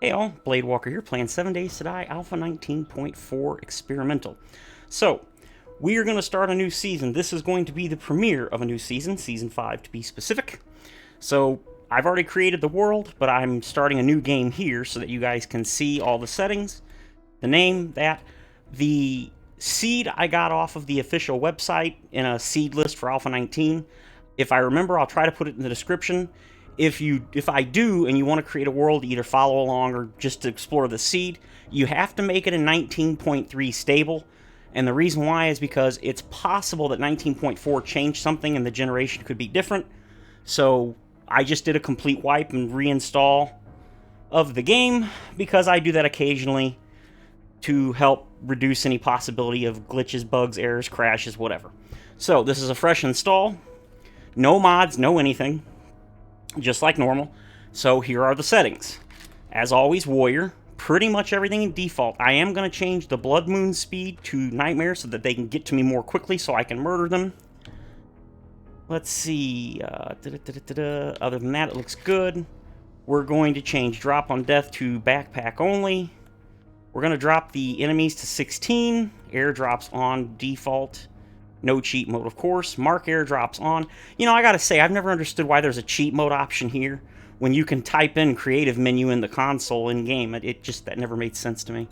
Hey all, Blade Walker here, playing 7 Days to Die Alpha 19.4 Experimental. So, we are going to start a new season. This is going to be the premiere of a new season, Season 5 to be specific. So, I've already created the world, but I'm starting a new game here so that you guys can see all the settings, the name, that. The seed I got off of the official website in a seed list for Alpha 19. If I remember, I'll try to put it in the description. If I do and you want to create a world, either follow along or just to explore the seed, you have to make it a 19.3 stable. And the reason why is because it's possible that 19.4 changed something and the generation could be different. So I just did a complete wipe and reinstall of the game because I do that occasionally to help reduce any possibility of glitches, bugs, errors, crashes, whatever. So this is a fresh install. No mods, no anything. Just like normal. So here are the settings. As always, warrior. Pretty much everything in default. I am going to change the blood moon speed to nightmare so that they can get to me more quickly so I can murder them. Let's see. Other than that, it looks good. We're going to change drop on death to backpack only. We're going to drop the enemies to 16. Airdrops on default. No cheat mode, of course. Mark airdrops on. You know, I gotta say, I've never understood why there's a cheat mode option here when you can type in creative menu in the console in-game. That never made sense to me.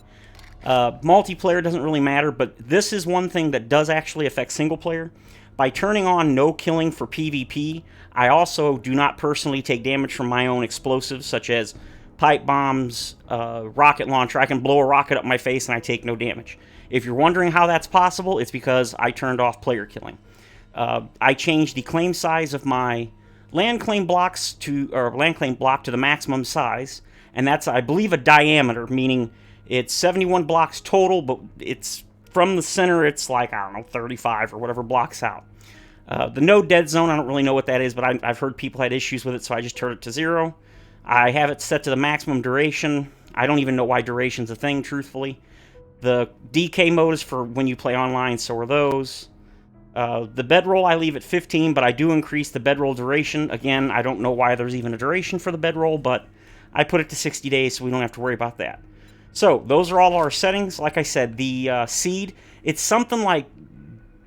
Multiplayer doesn't really matter, but this is one thing that does actually affect single player. By turning on no killing for PvP, I also do not personally take damage from my own explosives, such as pipe bombs, rocket launcher. I can blow a rocket up my face and I take no damage. If you're wondering how that's possible, it's because I turned off player killing. I changed the claim size of my land claim block to the maximum size, and that's, I believe, a diameter, meaning it's 71 blocks total, but it's from the center, it's like, I don't know, 35 or whatever blocks out. The no dead zone, I don't really know what that is, but I've heard people had issues with it, so I just turned it to 0. I have it set to the maximum duration. I don't even know why duration's a thing, truthfully. The DK mode is for when you play online, so are those. The bedroll I leave at 15, but I do increase the bedroll duration. Again, I don't know why there's even a duration for the bedroll, but I put it to 60 days so we don't have to worry about that. So, those are all our settings. Like I said, the seed, it's something like,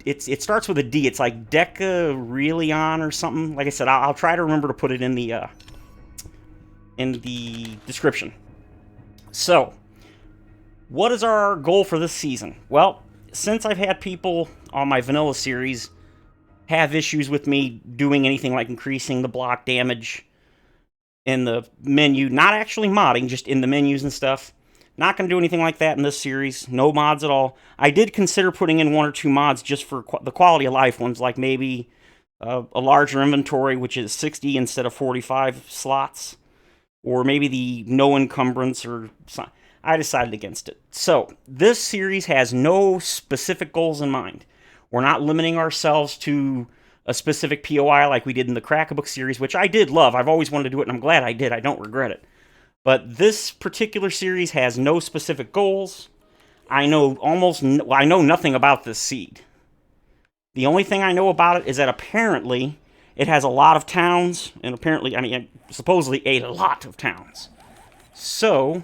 it starts with a D. It's like Decillionaire or something. Like I said, I'll try to remember to put it in the description. So, what is our goal for this season? Well, since I've had people on my vanilla series have issues with me doing anything like increasing the block damage in the menu, not actually modding, just in the menus and stuff, not going to do anything like that in this series. No mods at all. I did consider putting in 1 or 2 mods just for the quality of life ones, like maybe a larger inventory, which is 60 instead of 45 slots, or maybe the no encumbrance or something. I decided against it. So, this series has no specific goals in mind. We're not limiting ourselves to a specific POI like we did in the Crack-a-Book series, which I did love. I've always wanted to do it, and I'm glad I did. I don't regret it. But this particular series has no specific goals. I know nothing about this seed. The only thing I know about it is that apparently it has a lot of towns, and supposedly a lot of towns. So,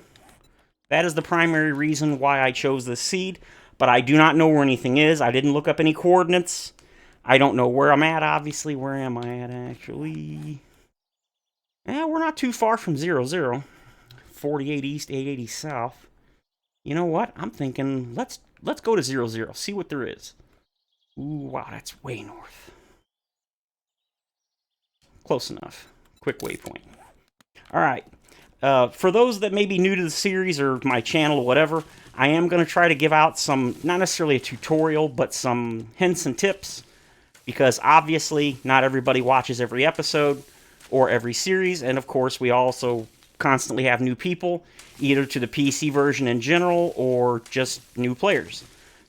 that is the primary reason why I chose this seed, but I do not know where anything is. I didn't look up any coordinates. I don't know where I'm at, obviously. Where am I at, actually? We're not too far from 00. 48 east, 880 south. You know what? I'm thinking, let's go to 00, see what there is. Ooh, wow, that's way north. Close enough. Quick waypoint. All right. For those that may be new to the series or my channel or whatever, I am going to try to give out some, not necessarily a tutorial, but some hints and tips, because obviously not everybody watches every episode or every series, and of course we also constantly have new people, either to the PC version in general or just new players.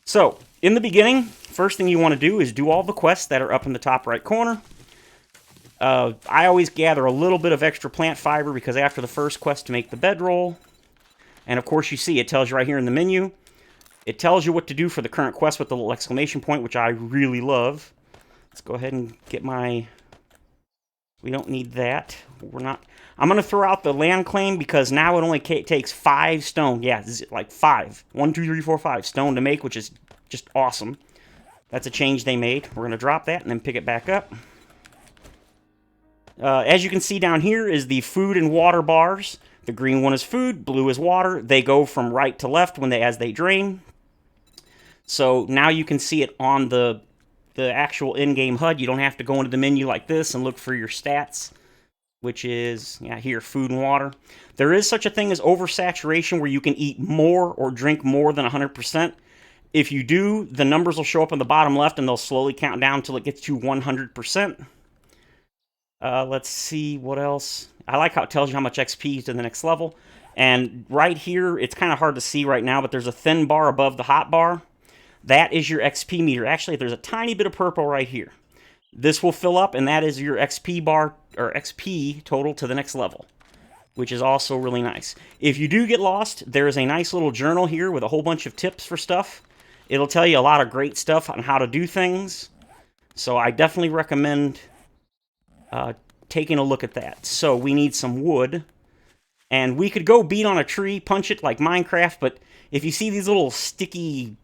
So, in the beginning, first thing you want to do is do all the quests that are up in the top right corner. I always gather a little bit of extra plant fiber because after the first quest to make the bedroll, and of course you see it tells you right here in the menu, it tells you what to do for the current quest with the little exclamation point, which I really love. Let's go ahead and get my We don't need that. We're not... I'm going to throw out the land claim because now it only takes 5 stone. Yeah, like 5. 1, 2, 3, 4, 5 stone to make, which is just awesome. That's a change they made. We're going to drop that and then pick it back up. As you can see down here is the food and water bars. The green one is food, blue is water. They go from right to left as they drain. So now you can see it on the actual in-game HUD. You don't have to go into the menu like this and look for your stats, which is, yeah, here, food and water. There is such a thing as oversaturation where you can eat more or drink more than 100%. If you do, the numbers will show up on the bottom left and they'll slowly count down until it gets to 100%. Let's see what else. I like how it tells you how much XP to the next level. And right here, it's kind of hard to see right now, but there's a thin bar above the hot bar. That is your XP meter. Actually, there's a tiny bit of purple right here. This will fill up, and that is your XP bar, or XP total to the next level, which is also really nice. If you do get lost, there is a nice little journal here with a whole bunch of tips for stuff. It'll tell you a lot of great stuff on how to do things. So I definitely recommend taking a look at that. So we need some wood. And we could go beat on a tree, punch it like Minecraft, but if you see these little sticky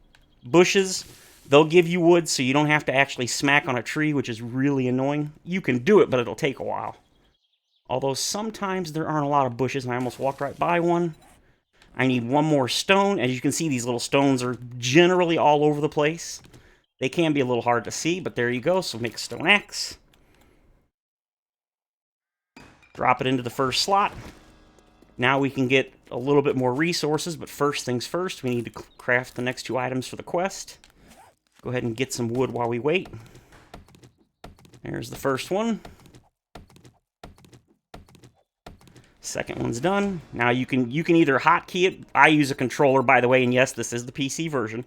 bushes, they'll give you wood so you don't have to actually smack on a tree, which is really annoying. You can do it, but it'll take a while. Although sometimes there aren't a lot of bushes, and I almost walked right by one. I need one more stone. As you can see, these little stones are generally all over the place. They can be a little hard to see, but there you go. So make a stone axe. Drop it into the first slot. Now we can get a little bit more resources, but first things first, we need to craft the next 2 items for the quest. Go ahead and get some wood while we wait. There's the first one. Second one's done. Now you can either hotkey it. I use a controller, by the way, and yes, this is the PC version.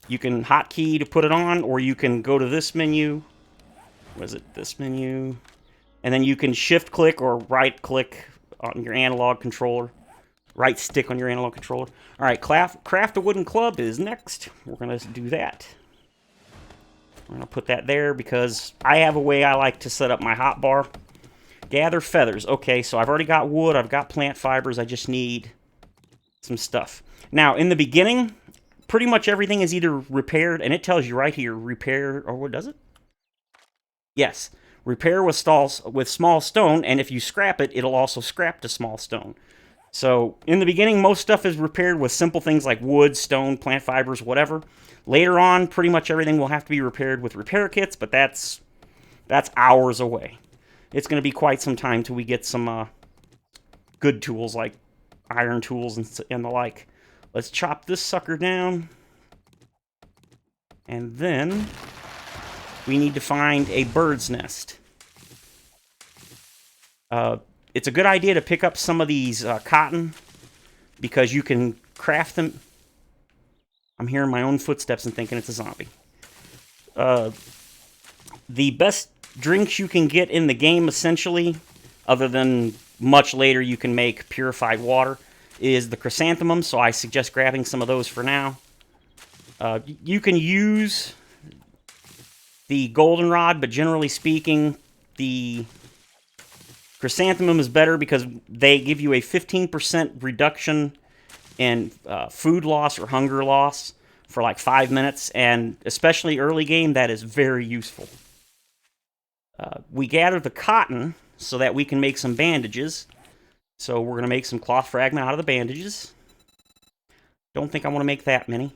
You can hotkey to put it on, or you can go to this menu. Was it this menu? And then you can shift click or right click on your analog controller. Right stick on your analog controller. All right, craft a wooden club is next. We're going to do that. I'm going to put that there because I have a way I like to set up my hotbar. Gather feathers. Okay, so I've already got wood. I've got plant fibers. I just need some stuff. Now, in the beginning, pretty much everything is either repaired, and it tells you right here, repair, or what does it? Yes, repair with small stone, and if you scrap it, it'll also scrap to small stone. So, in the beginning, most stuff is repaired with simple things like wood, stone, plant fibers, whatever. Later on, pretty much everything will have to be repaired with repair kits, but that's hours away. It's going to be quite some time till we get some good tools like iron tools and the like. Let's chop this sucker down. And then we need to find a bird's nest. It's a good idea to pick up some of these cotton because you can craft them. I'm hearing my own footsteps and thinking it's a zombie. The best drinks you can get in the game, essentially, other than much later you can make purified water, is the chrysanthemum, so I suggest grabbing some of those for now. You can use the goldenrod, but generally speaking, the chrysanthemum is better because they give you a 15% reduction in food loss or hunger loss for like 5 minutes, and especially early game, that is very useful. We gather the cotton so that we can make some bandages. So we're going to make some cloth fragment out of the bandages. Don't think I want to make that many.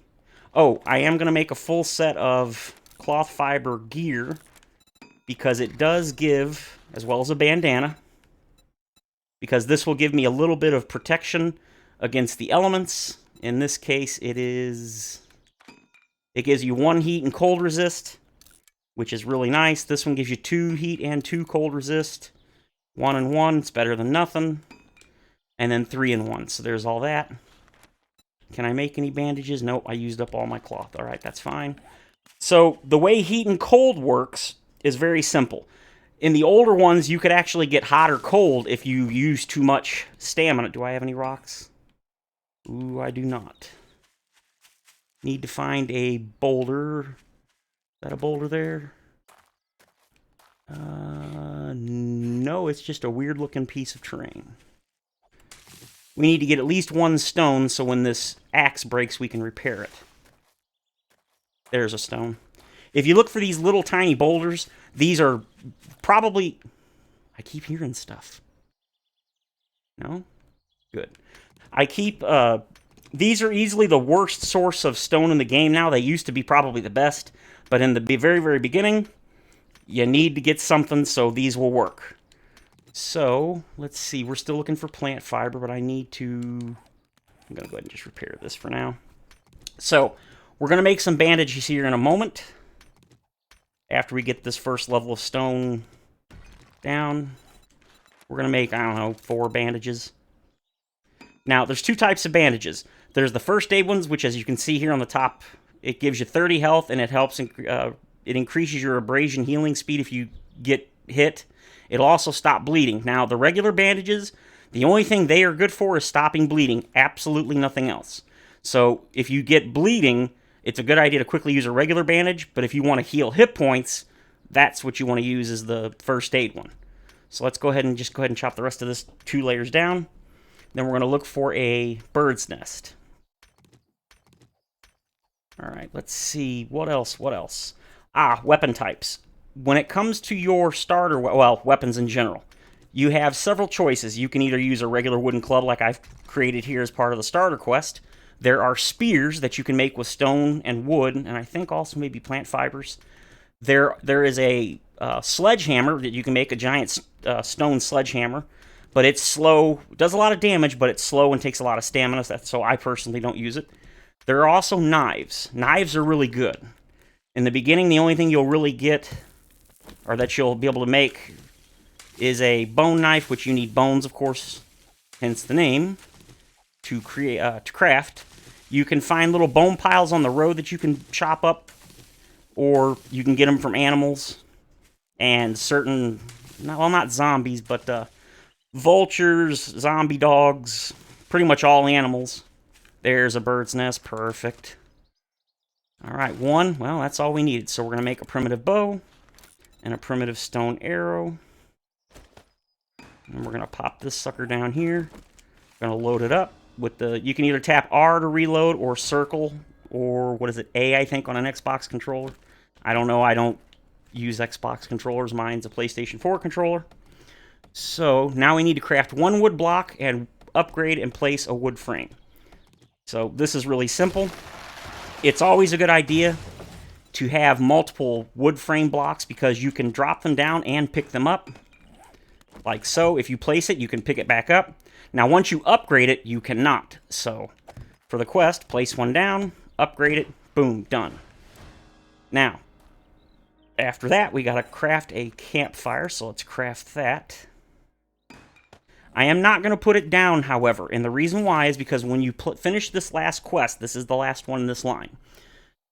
Oh, I am going to make a full set of cloth fiber gear because it does give, as well as a bandana, because this will give me a little bit of protection against the elements. In this case, it gives you 1 heat and cold resist, which is really nice. This one gives you 2 heat and 2 cold resist. 1 and 1, it's better than nothing. And then 3 and 1, so there's all that. Can I make any bandages? Nope, I used up all my cloth. All right, that's fine. So the way heat and cold works is very simple. In the older ones, you could actually get hot or cold if you use too much stamina. Do I have any rocks? Ooh, I do not. Need to find a boulder. Is that a boulder there? No, it's just a weird looking piece of terrain. We need to get at least one stone so when this axe breaks we can repair it. There's a stone. If you look for these little tiny boulders, these are probably... I keep hearing stuff. No? Good. I keep... These are easily the worst source of stone in the game now. They used to be probably the best. But in the very, very beginning, you need to get something so these will work. So, let's see. We're still looking for plant fiber, but I need to... I'm going to go ahead and just repair this for now. So, we're going to make some bandages here in a moment. After we get this first level of stone down. We're going to make, I don't know, 4 bandages. Now, there's 2 types of bandages. There's the first aid ones, which as you can see here on the top, it gives you 30 health, and it helps, it increases your abrasion healing speed if you get hit. It'll also stop bleeding. Now, the regular bandages, the only thing they are good for is stopping bleeding. Absolutely nothing else. So, if you get bleeding, it's a good idea to quickly use a regular bandage, but if you want to heal hit points, that's what you want to use as the first aid one. So let's go ahead and chop the rest of this 2 layers down. Then we're going to look for a bird's nest. All right, let's see. What else? Ah, weapon types. When it comes to your starter, well, weapons in general, you have several choices. You can either use a regular wooden club like I've created here as part of the starter quest. There are spears that you can make with stone and wood, and I think also maybe plant fibers. There is a sledgehammer that you can make, a giant stone sledgehammer, but it's slow, does a lot of damage, but it's slow and takes a lot of stamina, so I personally don't use it. There are also knives. Knives are really good. In the beginning, the only thing you'll really get, or that you'll be able to make, is a bone knife, which you need bones, of course, hence the name, to craft. You can find little bone piles on the road that you can chop up, or you can get them from animals and certain, well, not zombies, but vultures, zombie dogs, pretty much all animals. There's a bird's nest. Perfect. All right, 1. Well, that's all we needed. So we're going to make a primitive bow and a primitive stone arrow. And we're going to pop this sucker down here. Going to load it up with the... You can either tap R to reload or circle or, what is it, A, I think, on an Xbox controller. I don't know. I don't use Xbox controllers. Mine's a PlayStation 4 controller. So now we need to craft 1 wood block and upgrade and place a wood frame. So this is really simple. It's always a good idea to have multiple wood frame blocks because you can drop them down and pick them up. Like so. If you place it, you can pick it back up. Now once you upgrade it, you cannot. So for the quest, place 1 down, upgrade it, boom, done. Now, after that, we gotta craft a campfire, so let's craft that. I am not going to put it down, however, and the reason why is because when you finish this last quest, this is the last one in this line,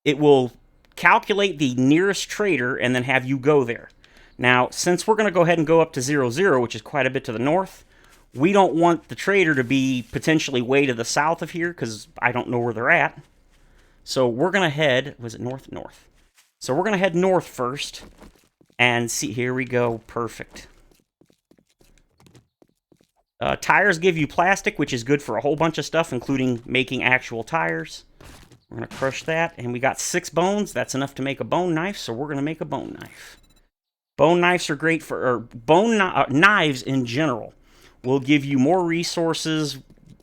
it will calculate the nearest trader and then have you go there. Now, since we're going to go ahead and go up to 00, which is quite a bit to the north, we don't want the trader to be potentially way to the south of here, because I don't know where they're at. So we're going to head, was it north? North. So we're going to head north first, and see, here we go, perfect. Tires give you plastic, which is good for a whole bunch of stuff, including making actual tires. We're going to crush that, and we got 6 bones. That's enough to make a bone knife, so we're going to make a bone knife. Bone knives are great for, or knives in general will give you more resources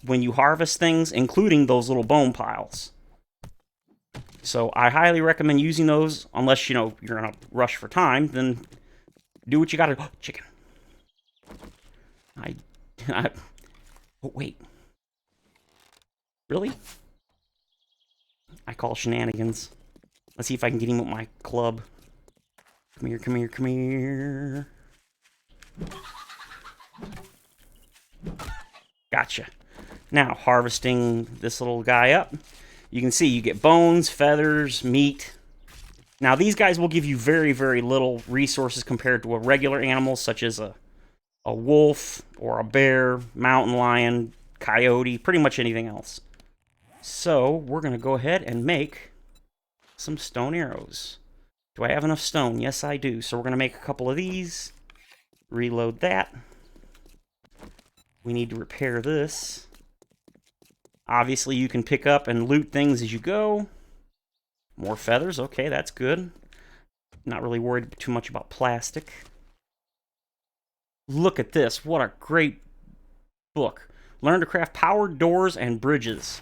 when you harvest things, including those little bone piles. So I highly recommend using those, unless, you know, you're in a rush for time, then do what you gotta do. Oh, chicken. Oh, wait. Really? I call shenanigans. Let's see if I can get him with my club. Come here, come here, come here. Gotcha. Now, harvesting this little guy up. You can see you get bones, feathers, meat. Now, these guys will give you very, very little resources compared to a regular animal, such as a wolf, or a bear, mountain lion, coyote, pretty much anything else. So, we're going to go ahead and make some stone arrows. Do I have enough stone? Yes, I do. So we're going to make a couple of these. Reload that. We need to repair this. Obviously, you can pick up and loot things as you go. More feathers. Okay, that's good. Not really worried too much about plastic. Look at this. What a great book. Learn to craft powered doors and bridges.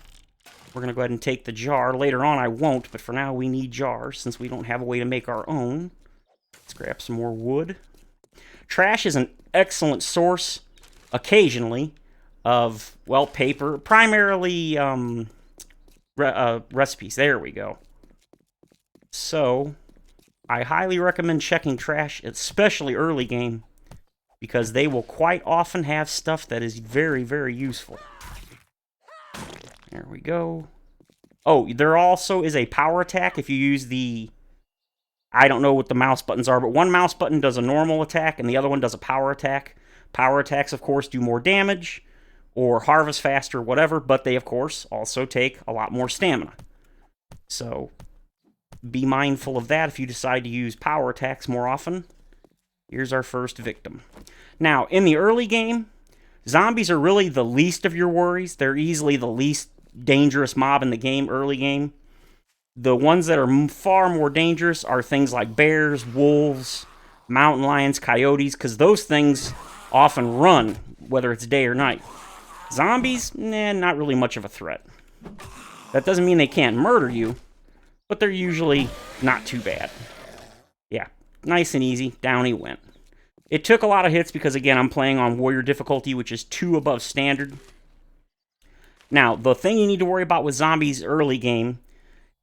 We're going to go ahead and take the jar. Later on, I won't, but for now, we need jars since we don't have a way to make our own. Let's grab some more wood. Trash is an excellent source, occasionally, of, well, paper. Primarily, recipes. There we go. So, I highly recommend checking trash, especially early game, because they will quite often have stuff that is very, very useful. There we go. Oh, there also is a power attack if you use the... I don't know what the mouse buttons are, but one mouse button does a normal attack, and the other one does a power attack. Power attacks, of course, do more damage, or harvest faster, whatever, but they, of course, also take a lot more stamina. So, be mindful of that if you decide to use power attacks more often. Here's our first victim. Now, in the early game, zombies are really the least of your worries. They're easily the least dangerous mob in the game, early game. The ones that are far more dangerous are things like bears, wolves, mountain lions, coyotes, because those things often run, whether it's day or night. Zombies, not really much of a threat. That doesn't mean they can't murder you, but they're usually not too bad. Yeah, nice and easy, down he went. It took a lot of hits because, again, I'm playing on warrior difficulty, which is 2 above standard. Now, the thing you need to worry about with zombies early game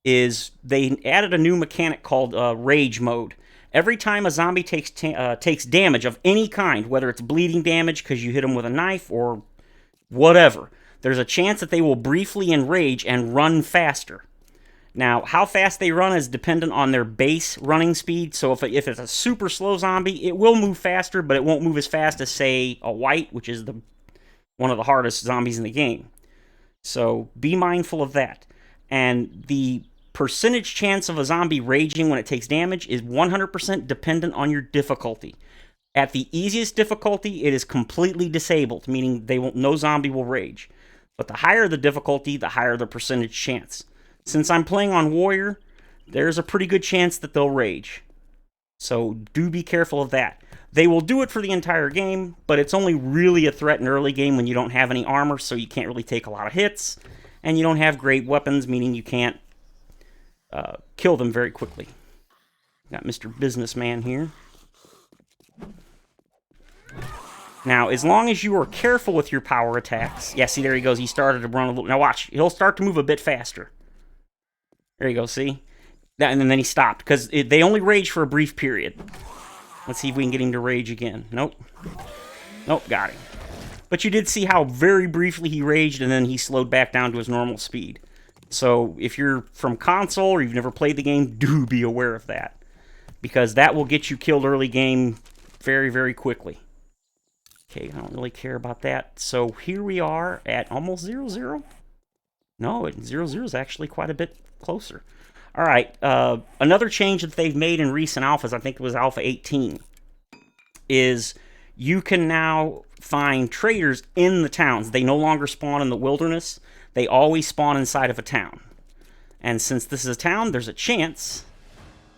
is they added a new mechanic called rage mode. Every time a zombie takes damage of any kind, whether it's bleeding damage because you hit them with a knife or whatever, there's a chance that they will briefly enrage and run faster. Now, how fast they run is dependent on their base running speed. So if it's a super slow zombie, it will move faster, but it won't move as fast as, say, a white, which is one of the hardest zombies in the game. So be mindful of that. And the percentage chance of a zombie raging when it takes damage is 100% dependent on your difficulty. At the easiest difficulty, it is completely disabled, meaning no zombie will rage. But the higher the difficulty, the higher the percentage chance. Since I'm playing on warrior, there's a pretty good chance that they'll rage. So do be careful of that. They will do it for the entire game, but it's only really a threat in early game when you don't have any armor, so you can't really take a lot of hits, and you don't have great weapons, meaning you can't kill them very quickly. Got Mr. Businessman here. Now, as long as you are careful with your power attacks... Yeah, see, there he goes. He started to run a little... Now watch, he'll start to move a bit faster. There you go, see? And then he stopped, because they only rage for a brief period. Let's see if we can get him to rage again. Nope. Nope, got him. But you did see how very briefly he raged, and then he slowed back down to his normal speed. So if you're from console or you've never played the game, do be aware of that. Because that will get you killed early game very, very quickly. Okay, I don't really care about that. So here we are at almost 0-0. No, 0-0 is actually quite a bit closer. All right, another change that they've made in recent alphas, I think it was Alpha 18, is you can now find traders in the towns. They no longer spawn in the wilderness. They always spawn inside of a town. And since this is a town, there's a chance.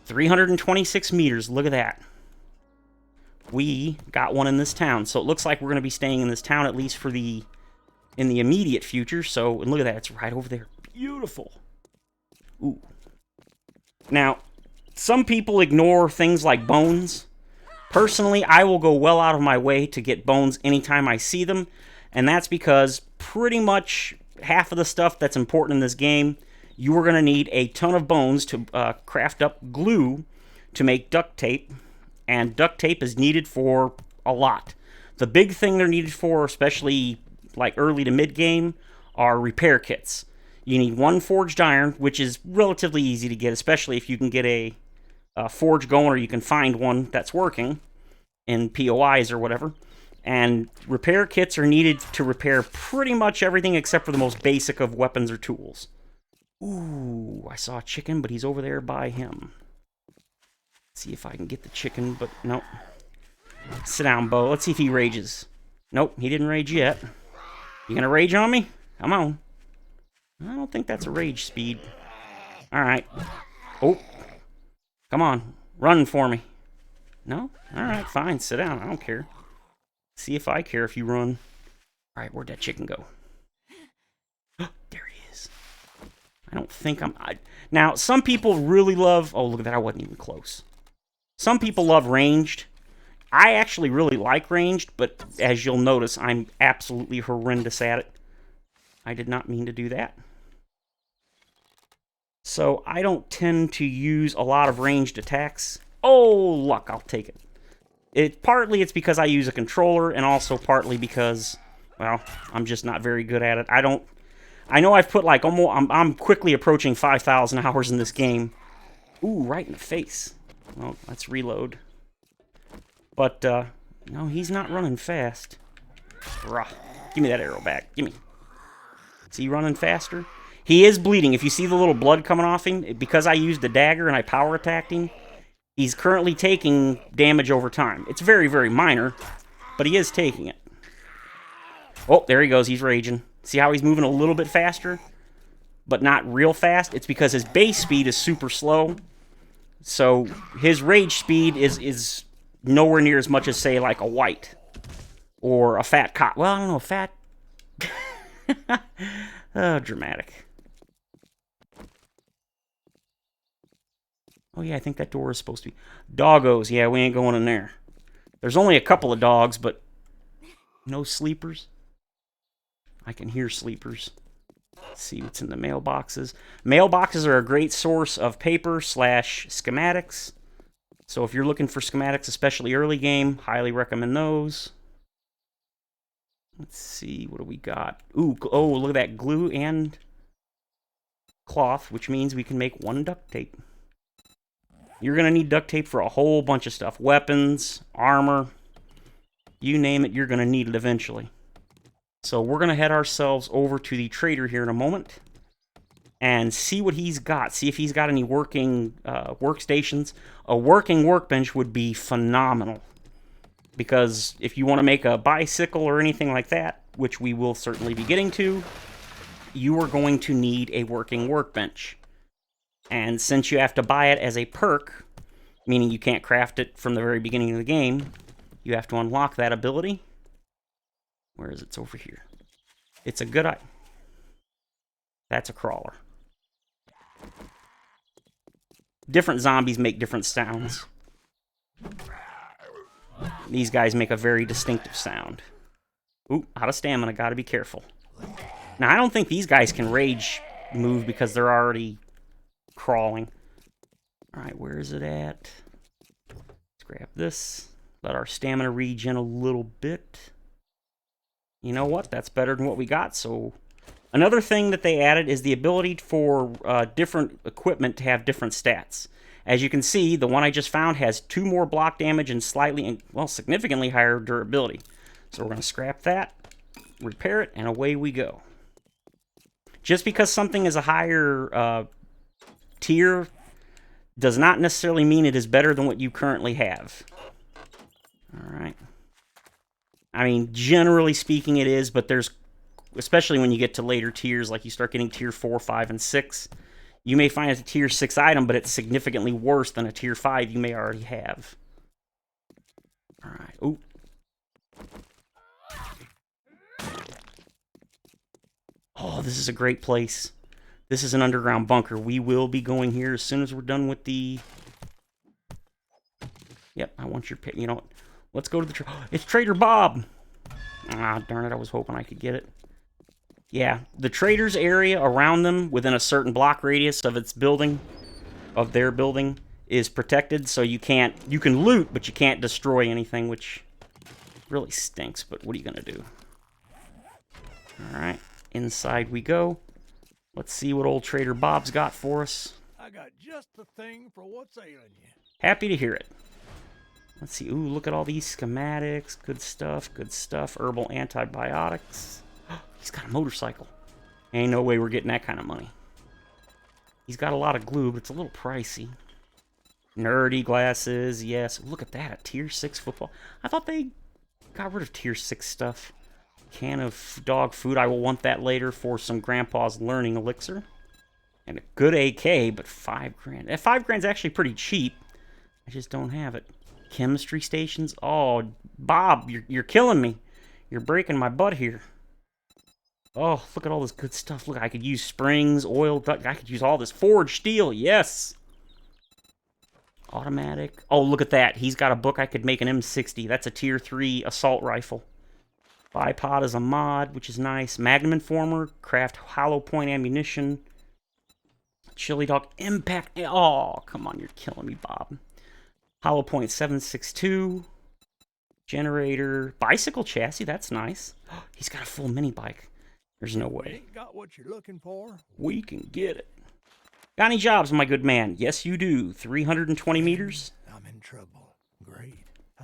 326 meters, look at that. We got one in this town. So it looks like we're going to be staying in this town at least in the immediate future. So, and look at that, it's right over there. Beautiful. Ooh. Now, some people ignore things like bones. Personally, I will go well out of my way to get bones anytime I see them, and that's because pretty much half of the stuff that's important in this game, you are going to need a ton of bones to craft up glue to make duct tape, and duct tape is needed for a lot. The big thing they're needed for, especially like early to mid-game, are repair kits. You need 1 forged iron, which is relatively easy to get, especially if you can get a forge going or you can find one that's working in POIs or whatever. And repair kits are needed to repair pretty much everything except for the most basic of weapons or tools. Ooh, I saw a chicken, but he's over there by him. See if I can get the chicken, but nope. Sit down, Bo. Let's see if he rages. Nope, he didn't rage yet. You gonna rage on me? Come on. I don't think that's a rage speed. Alright. Oh. Come on. Run for me. No? Alright, fine. Sit down. I don't care. See if I care if you run. Alright, where'd that chicken go? There he is. I don't think now, some people really love... Oh, look at that. I wasn't even close. Some people love ranged. I actually really like ranged, but as you'll notice, I'm absolutely horrendous at it. I did not mean to do that. So I don't tend to use a lot of ranged attacks. Oh, luck, I'll take it. Partly it's because I use a controller, and also partly because, well, I'm just not very good at it. I know I've put like almost, I'm quickly approaching 5,000 hours in this game. Ooh, right in the face. Well, let's reload. But, no, he's not running fast. Rah. Give me that arrow back. Give me. Is he running faster? He is bleeding. If you see the little blood coming off him, because I used the dagger and I power attacked him, he's currently taking damage over time. It's very, very minor, but he is taking it. Oh, there he goes. He's raging. See how he's moving a little bit faster, but not real fast? It's because his base speed is super slow. So his rage speed is nowhere near as much as, say, like a white or a fat cop. Well, I don't know, fat. Oh, dramatic. Oh, yeah, I think that door is supposed to be... Doggos. Yeah, we ain't going in there. There's only a couple of dogs, but no sleepers. I can hear sleepers. Let's see what's in the mailboxes. Mailboxes are a great source of paper / schematics. So if you're looking for schematics, especially early game, highly recommend those. Let's see, what do we got? Ooh, oh, look at that, glue and cloth, which means we can make 1 duct tape. You're going to need duct tape for a whole bunch of stuff. Weapons, armor, you name it, you're going to need it eventually. So we're going to head ourselves over to the trader here in a moment and see what he's got. See if he's got any working workstations. A working workbench would be phenomenal. Because if you want to make a bicycle or anything like that, which we will certainly be getting to, you are going to need a working workbench. And since you have to buy it as a perk, meaning you can't craft it from the very beginning of the game, you have to unlock that ability. Where is it? It's over here. It's a good eye. That's a crawler. Different zombies make different sounds. These guys make a very distinctive sound. Ooh, out of stamina. Gotta be careful. Now, I don't think these guys can rage move because they're already crawling. Alright, where is it at? Let's grab this. Let our stamina regen a little bit. You know what? That's better than what we got, so... Another thing that they added is the ability for different equipment to have different stats. As you can see, the one I just found has 2 more block damage and slightly, well, significantly higher durability. So we're going to scrap that, repair it, and away we go. Just because something is a higher tier does not necessarily mean it is better than what you currently have. Alright. I mean, generally speaking it is, but there's, especially when you get to later tiers, like you start getting tier 4, 5, and 6, you may find it's a tier 6 item, but it's significantly worse than a tier 5 you may already have. Alright, ooh. Oh, this is a great place. This is an underground bunker. We will be going here as soon as we're done with the... Yep, I want your... You know what? Let's go to the... It's Trader Bob! Ah, darn it, I was hoping I could get it. Yeah, the traders area around them, within a certain block radius of its building, of their building, is protected, so you can't... You can loot, but you can't destroy anything, which really stinks, but what are you gonna do? Alright, inside we go. Let's see what old Trader Bob's got for us. I got just the thing for what's ailing you. Happy to hear it. Let's see. Ooh, look at all these schematics. Good stuff, good stuff. Herbal antibiotics. He's got a motorcycle. Ain't no way we're getting that kind of money. He's got a lot of glue, but it's a little pricey. Nerdy glasses, yes. Look at that, a tier 6 football. I thought they got rid of tier 6 stuff. Can of dog food, I will want that later for some grandpa's learning elixir. And a good AK, but 5 grand. 5 grand's actually pretty cheap. I just don't have it. Chemistry stations, oh, Bob, you're killing me. You're breaking my butt here. Oh, look at all this good stuff. Look, I could use springs, oil, I could use all this forged steel, yes. Automatic. Oh, look at that. He's got a book. I could make an M60. That's a tier 3 assault rifle. Bipod is a mod, which is nice. Magnum Informer. Craft hollow point ammunition. Chili Dog. Impact. Oh, come on. You're killing me, Bob. Hollow point 762. Generator. Bicycle chassis. That's nice. He's got a full mini bike. There's no way. Ain't got what you're looking for. We can get it. Got any jobs, my good man? Yes, you do. 320 meters? I'm in trouble. Great.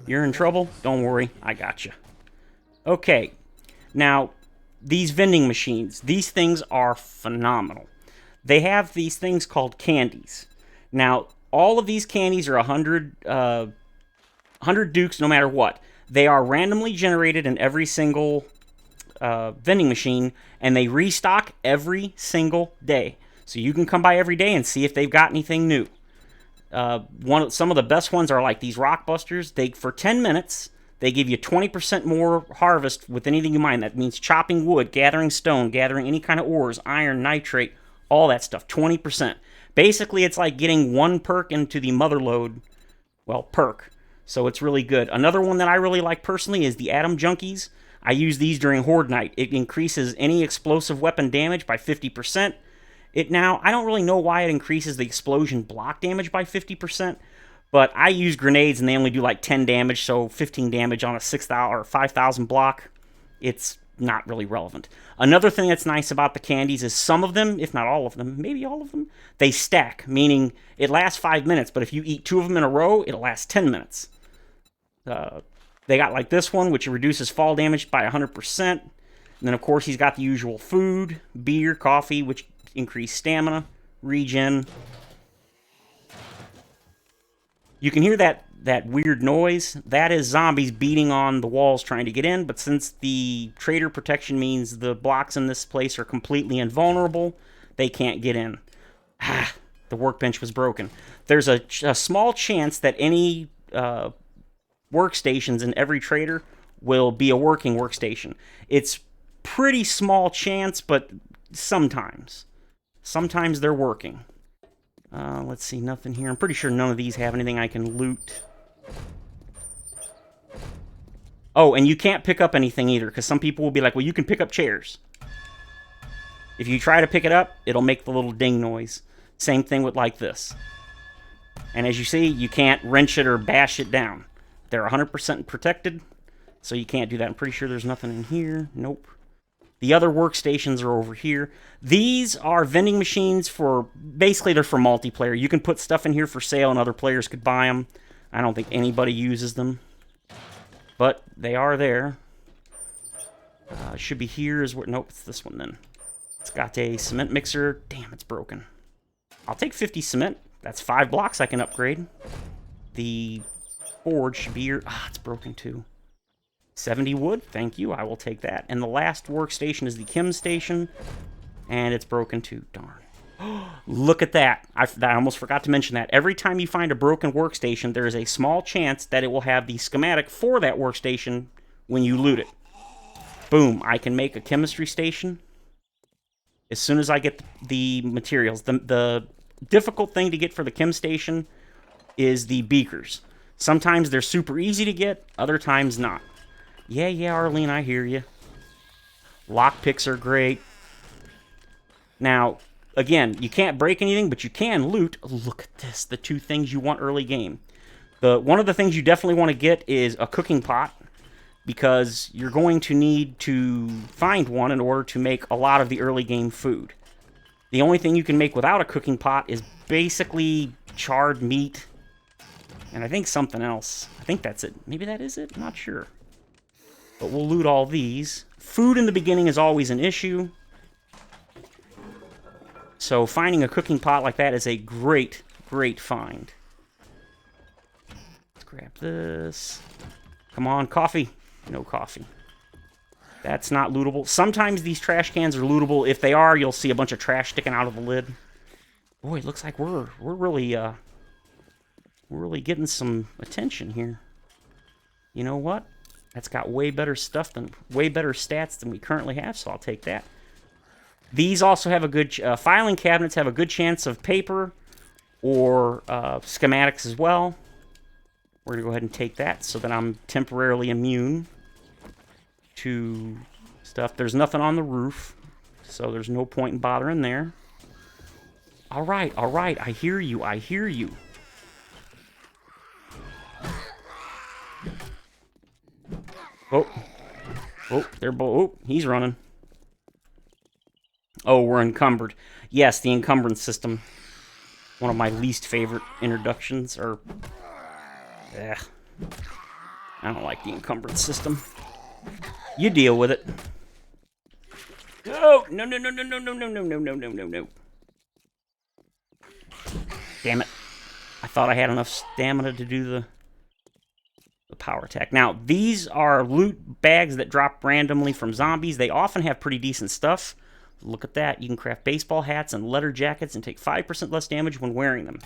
You're in trouble? Don't worry. I got you. Okay. Now, these vending machines. These things are phenomenal. They have these things called candies. Now, all of these candies are 100 dukes no matter what. They are randomly generated in every single vending machine, and they restock every single day. So you can come by every day and see if they've got anything new. Some of the best ones are like these rock busters. For 10 minutes, they give you 20% more harvest with anything you mine. That means chopping wood, gathering stone, gathering any kind of ores, iron, nitrate, all that stuff. 20%. Basically, it's like getting one perk into the mother load. Well, perk. So it's really good. Another one that I really like personally is the Atom Junkies. I use these during Horde night. It increases any explosive weapon damage by 50%. I don't really know why it increases the explosion block damage by 50%, but I use grenades and they only do like 10 damage, so 15 damage on a 6,000 or 5,000 block. It's not really relevant. Another thing that's nice about the candies is some of them, if not all of them, maybe all of them, they stack, meaning it lasts 5 minutes, but if you eat 2 of them in a row, it'll last 10 minutes. They got like this one, which reduces fall damage by 100%. And then, of course, he's got the usual food, beer, coffee, which increase stamina, regen. You can hear that weird noise. That is zombies beating on the walls trying to get in, but since the trader protection means the blocks in this place are completely invulnerable, they can't get in. The workbench was broken. There's a small chance that any workstations in every trader will be a working workstation. It's pretty small chance, but sometimes they're working. Let's see, nothing here. I'm pretty sure none of these have anything I can loot. Oh, and you can't pick up anything either, because some people will be like, well, you can pick up chairs. If you try to pick it up, it'll make the little ding noise. Same thing with like this. And as you see, you can't wrench it or bash it down. They're 100% protected, so you can't do that. I'm pretty sure there's nothing in here. Nope. The other workstations are over here. These are vending machines basically they're for multiplayer. You can put stuff in here for sale and other players could buy them. I don't think anybody uses them, but they are there. Should be here nope, it's this one then. It's got a cement mixer. Damn, it's broken. I'll take 50 cement. That's 5 blocks I can upgrade. The forge should be here. It's broken too. 70 wood, thank you, I will take that. And the last workstation is the chem station, and it's broken too, darn. Look at that. I almost forgot to mention that. Every time you find a broken workstation, there is a small chance that it will have the schematic for that workstation when you loot it. Boom, I can make a chemistry station as soon as I get the materials. The difficult thing to get for the chem station is the beakers. Sometimes they're super easy to get, other times not. Yeah, Arlene, I hear you. Lockpicks are great. Now, again, you can't break anything, but you can loot. Look at this, the 2 things you want early game. One of the things you definitely want to get is a cooking pot, because you're going to need to find one in order to make a lot of the early game food. The only thing you can make without a cooking pot is basically charred meat, and I think something else. I think that's it. Maybe that is it? I'm not sure. But we'll loot all these. Food in the beginning is always an issue. So finding a cooking pot like that is a great, great find. grab this. Come on, coffee. No coffee. That's not lootable. Sometimes these trash cans are lootable. If they are, you'll see a bunch of trash sticking out of the lid. Boy, it looks like we're really getting some attention here. You know what? That's got way better stats than we currently have, so I'll take that. These also have a good filing cabinets have a good chance of paper or schematics as well. We're gonna go ahead and take that so that I'm temporarily immune to stuff. There's nothing on the roof, so there's no point in bothering there. All right, I hear you. He's running. Oh, we're encumbered. Yes, the encumbrance system. One of my least favorite introductions, or... I don't like the encumbrance system. You deal with it. Oh, no. Damn it. I thought I had enough stamina to do the power attack. Now, these are loot bags that drop randomly from zombies. They often have pretty decent stuff. Look at that. You can craft baseball hats and leather jackets and take 5% less damage when wearing them.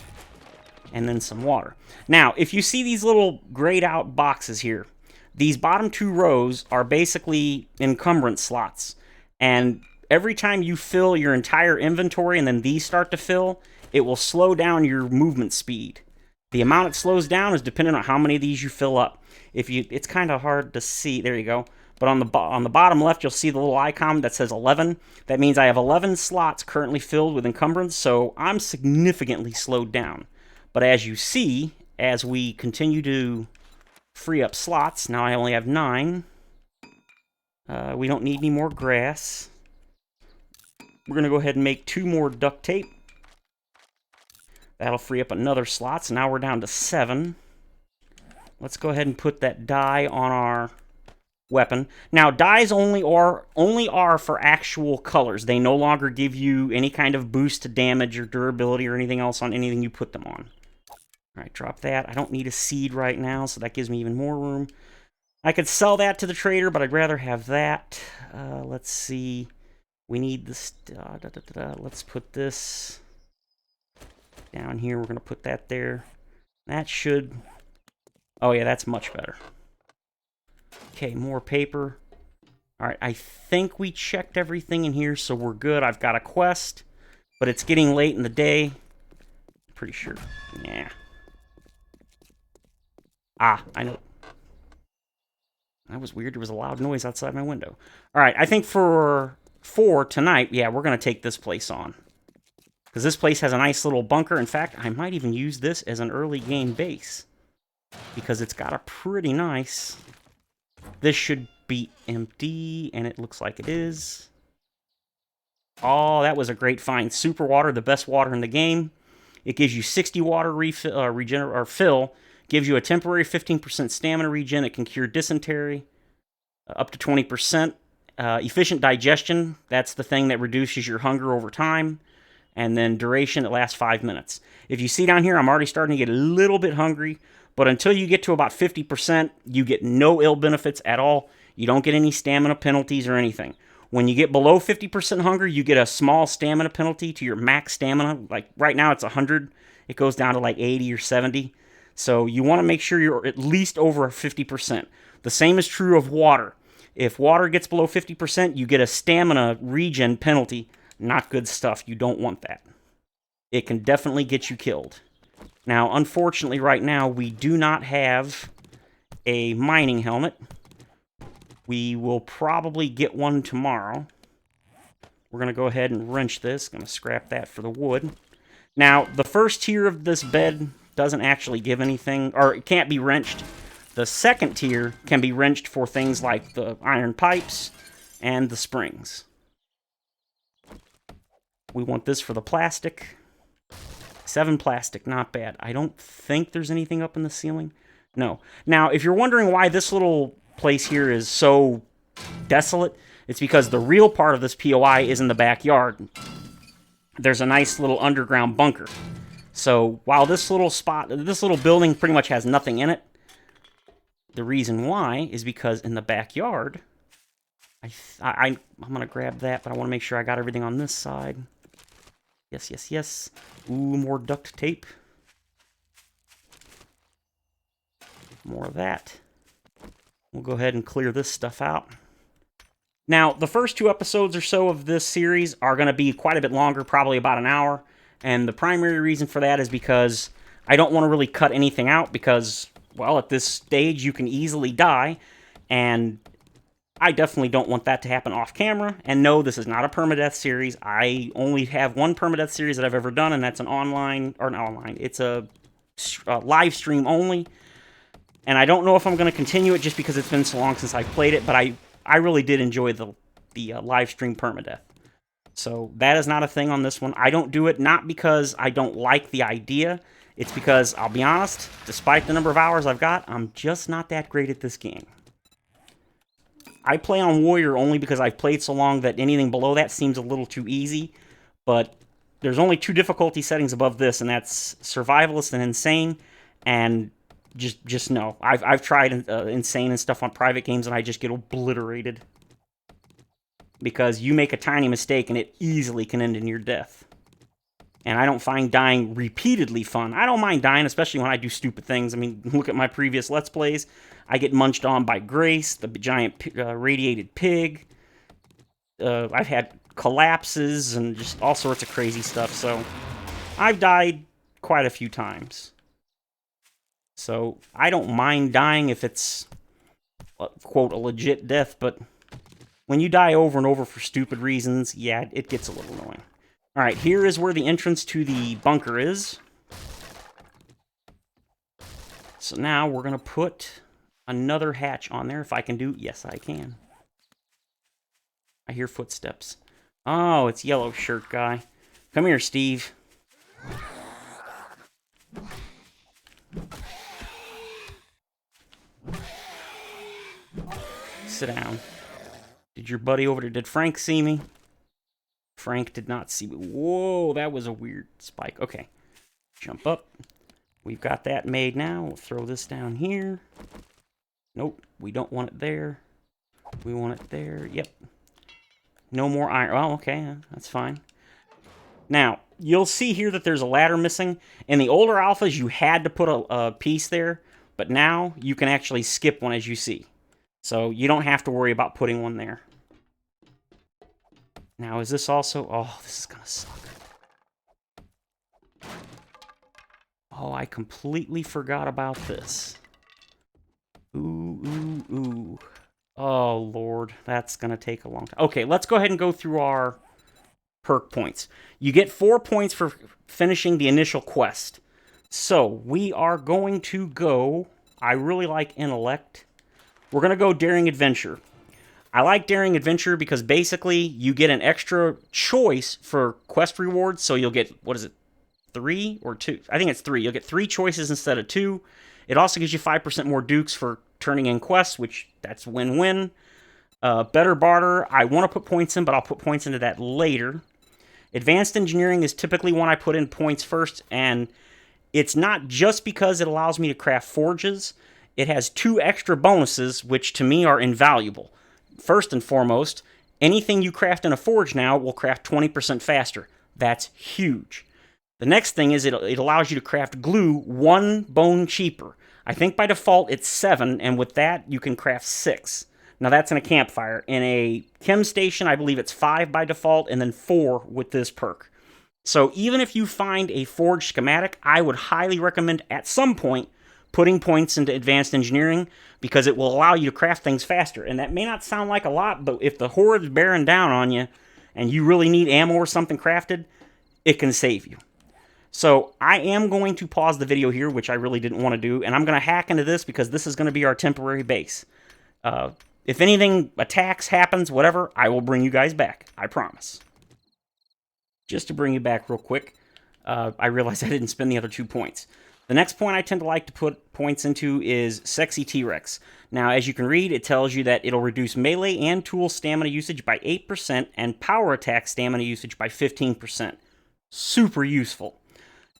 And then some water. Now, if you see these little grayed out boxes here, these bottom two rows are basically encumbrance slots. And every time you fill your entire inventory and then these start to fill, it will slow down your movement speed. The amount it slows down is dependent on how many of these you fill up. It's kind of hard to see. There you go. But on the bottom left, you'll see the little icon that says 11. That means I have 11 slots currently filled with encumbrance, so I'm significantly slowed down. But as you see, as we continue to free up slots, now I only have 9. We don't need any more grass. We're going to go ahead and make 2 more duct tape. That'll free up another slot, so now we're down to 7. Let's go ahead and put that dye on our weapon. Now, dyes only are for actual colors. They no longer give you any kind of boost to damage or durability or anything else on anything you put them on. All right, drop that. I don't need a seed right now, so that gives me even more room. I could sell that to the trader, but I'd rather have that. Let's see. We need this. Let's put this down here. We're going to put that there. That should... Oh, yeah, that's much better. Okay, more paper. All right, I think we checked everything in here, so we're good. I've got a quest, but it's getting late in the day. Pretty sure. Yeah. Ah, I know. That was weird. There was a loud noise outside my window. All right, I think for tonight, yeah, we're going to take this place on. Because this place has a nice little bunker. In fact, I might even use this as an early game base. Because it's got a pretty nice... This should be empty, and it looks like it is. Oh, that was a great find. Super water, the best water in the game. It gives you 60 water fill. Gives you a temporary 15% stamina regen. It can cure dysentery. Up to 20%. Efficient digestion. That's the thing that reduces your hunger over time. And then duration, it lasts 5 minutes. If you see down here, I'm already starting to get a little bit hungry. But until you get to about 50%, you get no ill benefits at all. You don't get any stamina penalties or anything. When you get below 50% hunger, you get a small stamina penalty to your max stamina. Like right now it's 100. It goes down to like 80 or 70. So you want to make sure you're at least over 50%. The same is true of water. If water gets below 50%, you get a stamina regen penalty. Not good stuff. You don't want that. It can definitely get you killed. Now, unfortunately, right now, we do not have a mining helmet. We will probably get one tomorrow. We're going to go ahead and wrench this. Going to scrap that for the wood. Now, the first tier of this bed doesn't actually give anything, or it can't be wrenched. The second tier can be wrenched for things like the iron pipes and the springs. We want this for the plastic. 7 plastic, not bad. I don't think there's anything up in the ceiling. No. Now, if you're wondering why this little place here is so desolate, it's because the real part of this POI is in the backyard. There's a nice little underground bunker. So while this little building pretty much has nothing in it, the reason why is because in the backyard, I'm going to grab that, but I want to make sure I got everything on this side. Yes, yes, yes. Ooh, more duct tape. More of that. We'll go ahead and clear this stuff out. Now, the first 2 episodes or so of this series are going to be quite a bit longer, probably about an hour. And the primary reason for that is because I don't want to really cut anything out because, well, at this stage you can easily die. And I definitely don't want that to happen off camera. And no, this is not a permadeath series. I only have one permadeath series that I've ever done, and that's an online, or not online, it's a live stream only. And I don't know if I'm going to continue it just because it's been so long since I played it, but I really did enjoy the live stream permadeath. So that is not a thing on this one. I don't do it not because I don't like the idea. It's because, I'll be honest, despite the number of hours I've got, I'm just not that great at this game. I play on Warrior only because I've played so long that anything below that seems a little too easy. But there's only 2 difficulty settings above this, and that's Survivalist and Insane. And just no. I've tried Insane and stuff on private games, and I just get obliterated. Because you make a tiny mistake, and it easily can end in your death. And I don't find dying repeatedly fun. I don't mind dying, especially when I do stupid things. I mean, look at my previous Let's Plays. I get munched on by Grace, the giant radiated pig. I've had collapses and just all sorts of crazy stuff. So I've died quite a few times. So I don't mind dying if it's, quote, a legit death. But when you die over and over for stupid reasons, yeah, it gets a little annoying. All right, here is where the entrance to the bunker is. So now we're going to put another hatch on there. If I can do... Yes, I can. I hear footsteps. Oh, it's yellow shirt guy. Come here, Steve. Sit down. Did your buddy over there... Did Frank see me? Frank did not see me. Whoa, that was a weird spike. Okay. Jump up. We've got that made now. We'll throw this down here. Nope, we don't want it there. We want it there. Yep. No more iron. Oh, okay, that's fine. Now, you'll see here that there's a ladder missing. In the older alphas, you had to put a piece there, but now you can actually skip one, as you see. So you don't have to worry about putting one there. Now, is this also... Oh, this is going to suck. Oh, I completely forgot about this. Ooh, ooh, ooh. Oh, Lord. That's going to take a long time. Okay, let's go ahead and go through our perk points. You get 4 points for finishing the initial quest. So, we are going to go... I really like Intellect. We're going to go Daring Adventure. I like Daring Adventure because basically you get an extra choice for quest rewards. So you'll get, what is it, 3 or 2? I think it's 3. You'll get 3 choices instead of 2. It also gives you 5% more dukes for turning in quests, which that's win-win. Better Barter, I want to put points in, but I'll put points into that later. Advanced Engineering is typically one I put in points first, and it's not just because it allows me to craft forges. It has 2 extra bonuses, which to me are invaluable. First and foremost, anything you craft in a forge now will craft 20% faster. That's huge. The next thing is it allows you to craft glue 1 bone cheaper. I think by default it's 7, and with that you can craft 6. Now that's in a campfire. In a chem station, I believe it's 5 by default, and then 4 with this perk. So even if you find a forge schematic, I would highly recommend at some point putting points into Advanced Engineering, because it will allow you to craft things faster. And that may not sound like a lot, but if the Horde is bearing down on you, and you really need ammo or something crafted, it can save you. So I am going to pause the video here, which I really didn't want to do, and I'm going to hack into this because this is going to be our temporary base. If anything, attacks, happens, whatever, I will bring you guys back. I promise. Just to bring you back real quick, I realized I didn't spend the other 2 points. The next point I tend to like to put points into is Sexy T-Rex. Now, as you can read, it tells you that it'll reduce melee and tool stamina usage by 8% and power attack stamina usage by 15%. Super useful.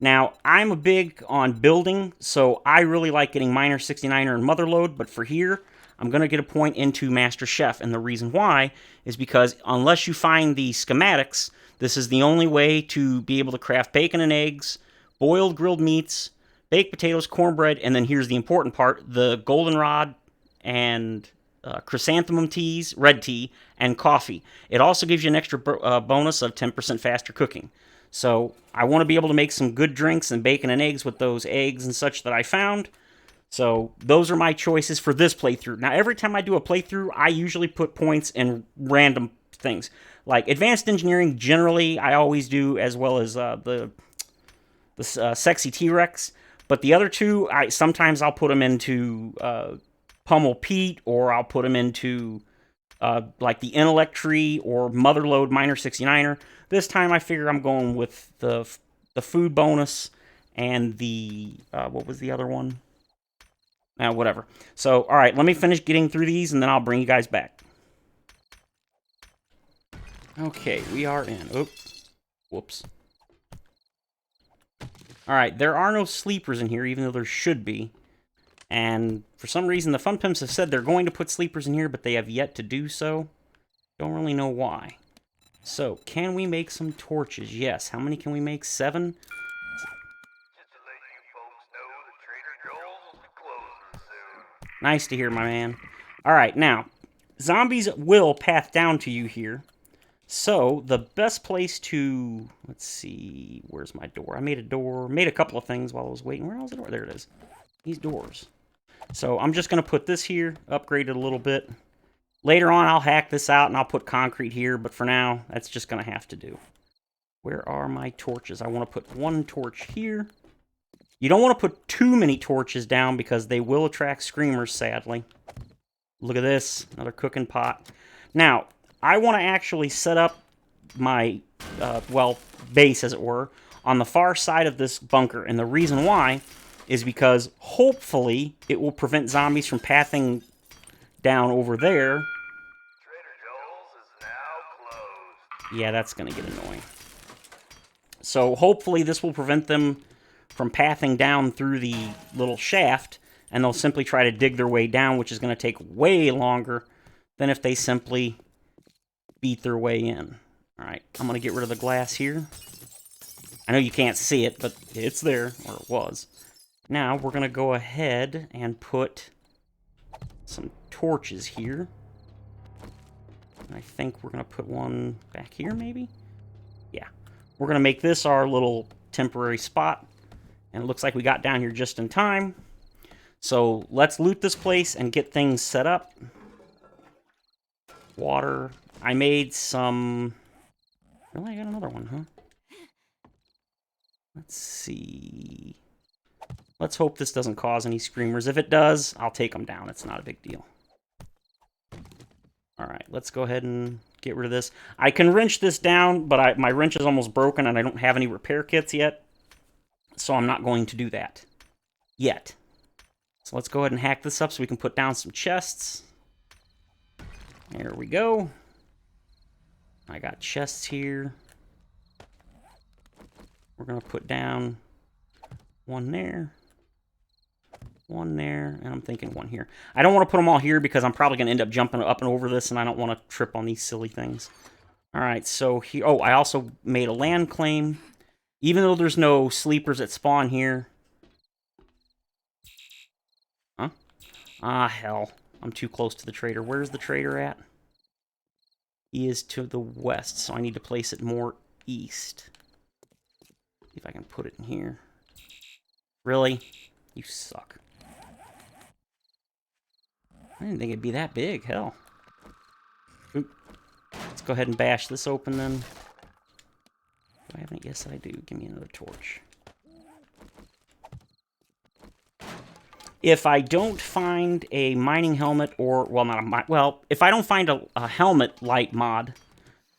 Now, I'm a big on building, so I really like getting Miner 69er and Motherlode, but for here, I'm going to get a point into Master Chef, and the reason why is because unless you find the schematics, this is the only way to be able to craft bacon and eggs, boiled grilled meats, baked potatoes, cornbread, and then here's the important part, the goldenrod and chrysanthemum teas, red tea, and coffee. It also gives you an extra bonus of 10% faster cooking. So I want to be able to make some good drinks and bacon and eggs with those eggs and such that I found. So those are my choices for this playthrough. Now, every time I do a playthrough, I usually put points in random things. Like advanced engineering, generally, I always do, as well as the sexy T-Rex. But the other two, sometimes I'll put them into Pummel Pete, or I'll put them into like the Intellect Tree or Motherlode Miner 69er. This time I figure I'm going with the food bonus and the, what was the other one? Whatever. So, alright, let me finish getting through these and then I'll bring you guys back. Okay, we are in. Oh, whoops. Alright, there are no sleepers in here, even though there should be. And for some reason, the Fun Pimps have said they're going to put sleepers in here, but they have yet to do so. Don't really know why. So, can we make some torches? Yes. How many can we make? 7? Just to let you folks know that Trader Joel's will be closing soon. Nice to hear, my man. Alright, now, zombies will path down to you here. So, the best place to... Let's see... Where's my door? I made a door. Made a couple of things while I was waiting. Where else the door? There it is. These doors. So, I'm just going to put this here. Upgrade it a little bit. Later on, I'll hack this out and I'll put concrete here, but for now, that's just going to have to do. Where are my torches? I want to put one torch here. You don't want to put too many torches down because they will attract screamers, sadly. Look at this, another cooking pot. Now, I want to actually set up my, base, as it were, on the far side of this bunker, and the reason why is because, hopefully, it will prevent zombies from pathing down over there. Trader Joel's is now closed. Yeah, that's going to get annoying. So hopefully this will prevent them from pathing down through the little shaft, and they'll simply try to dig their way down, which is going to take way longer than if they simply beat their way in. Alright, I'm going to get rid of the glass here. I know you can't see it, but it's there, or it was. Now we're going to go ahead and put some torches here. And I think we're going to put one back here, maybe? Yeah. We're going to make this our little temporary spot. And it looks like we got down here just in time. So let's loot this place and get things set up. Water. I made some... Really? I got another one, huh? Let's see... Let's hope this doesn't cause any screamers. If it does, I'll take them down. It's not a big deal. Alright, let's go ahead and get rid of this. I can wrench this down, but my wrench is almost broken and I don't have any repair kits yet. So I'm not going to do that. Yet. So let's go ahead and hack this up so we can put down some chests. There we go. I got chests here. We're going to put down one there. One there, and I'm thinking one here. I don't want to put them all here because I'm probably going to end up jumping up and over this, and I don't want to trip on these silly things. Alright, so here... Oh, I also made a land claim. Even though there's no sleepers that spawn here. Huh? Ah, hell. I'm too close to the trader. Where's the trader at? He is to the west, so I need to place it more east. See if I can put it in here. Really? You suck. I didn't think it'd be that big, hell. Oop. Let's go ahead and bash this open then. Do I have any? Yes, I do. Give me another torch. If I don't find a mining helmet or, well, not a, well, if I don't find a helmet light mod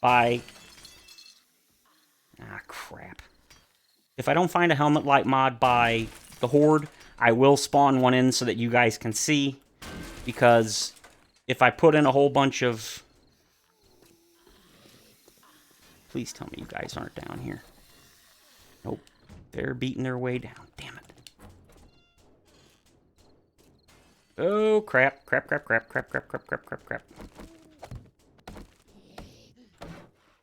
by, crap. If I don't find a helmet light mod by the Horde, I will spawn one in so that you guys can see. Because if I put in a whole bunch of... Please tell me you guys aren't down here. Nope. They're beating their way down. Damn it. Oh, crap. Crap, crap, crap, crap, crap, crap, crap, crap, crap.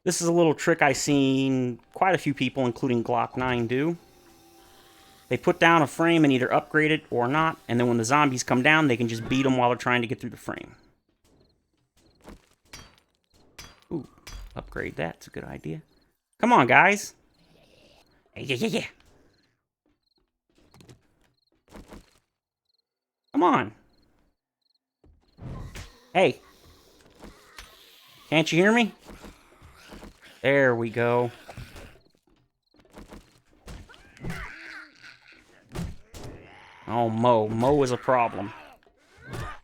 This is a little trick I've seen quite a few people, including Glock 9, do. They put down a frame and either upgrade it or not, and then when the zombies come down, they can just beat them while they're trying to get through the frame. Ooh, upgrade that. It's a good idea. Come on, guys. Hey, yeah. Come on. Hey. Can't you hear me? There we go. Oh, Mo. Mo is a problem.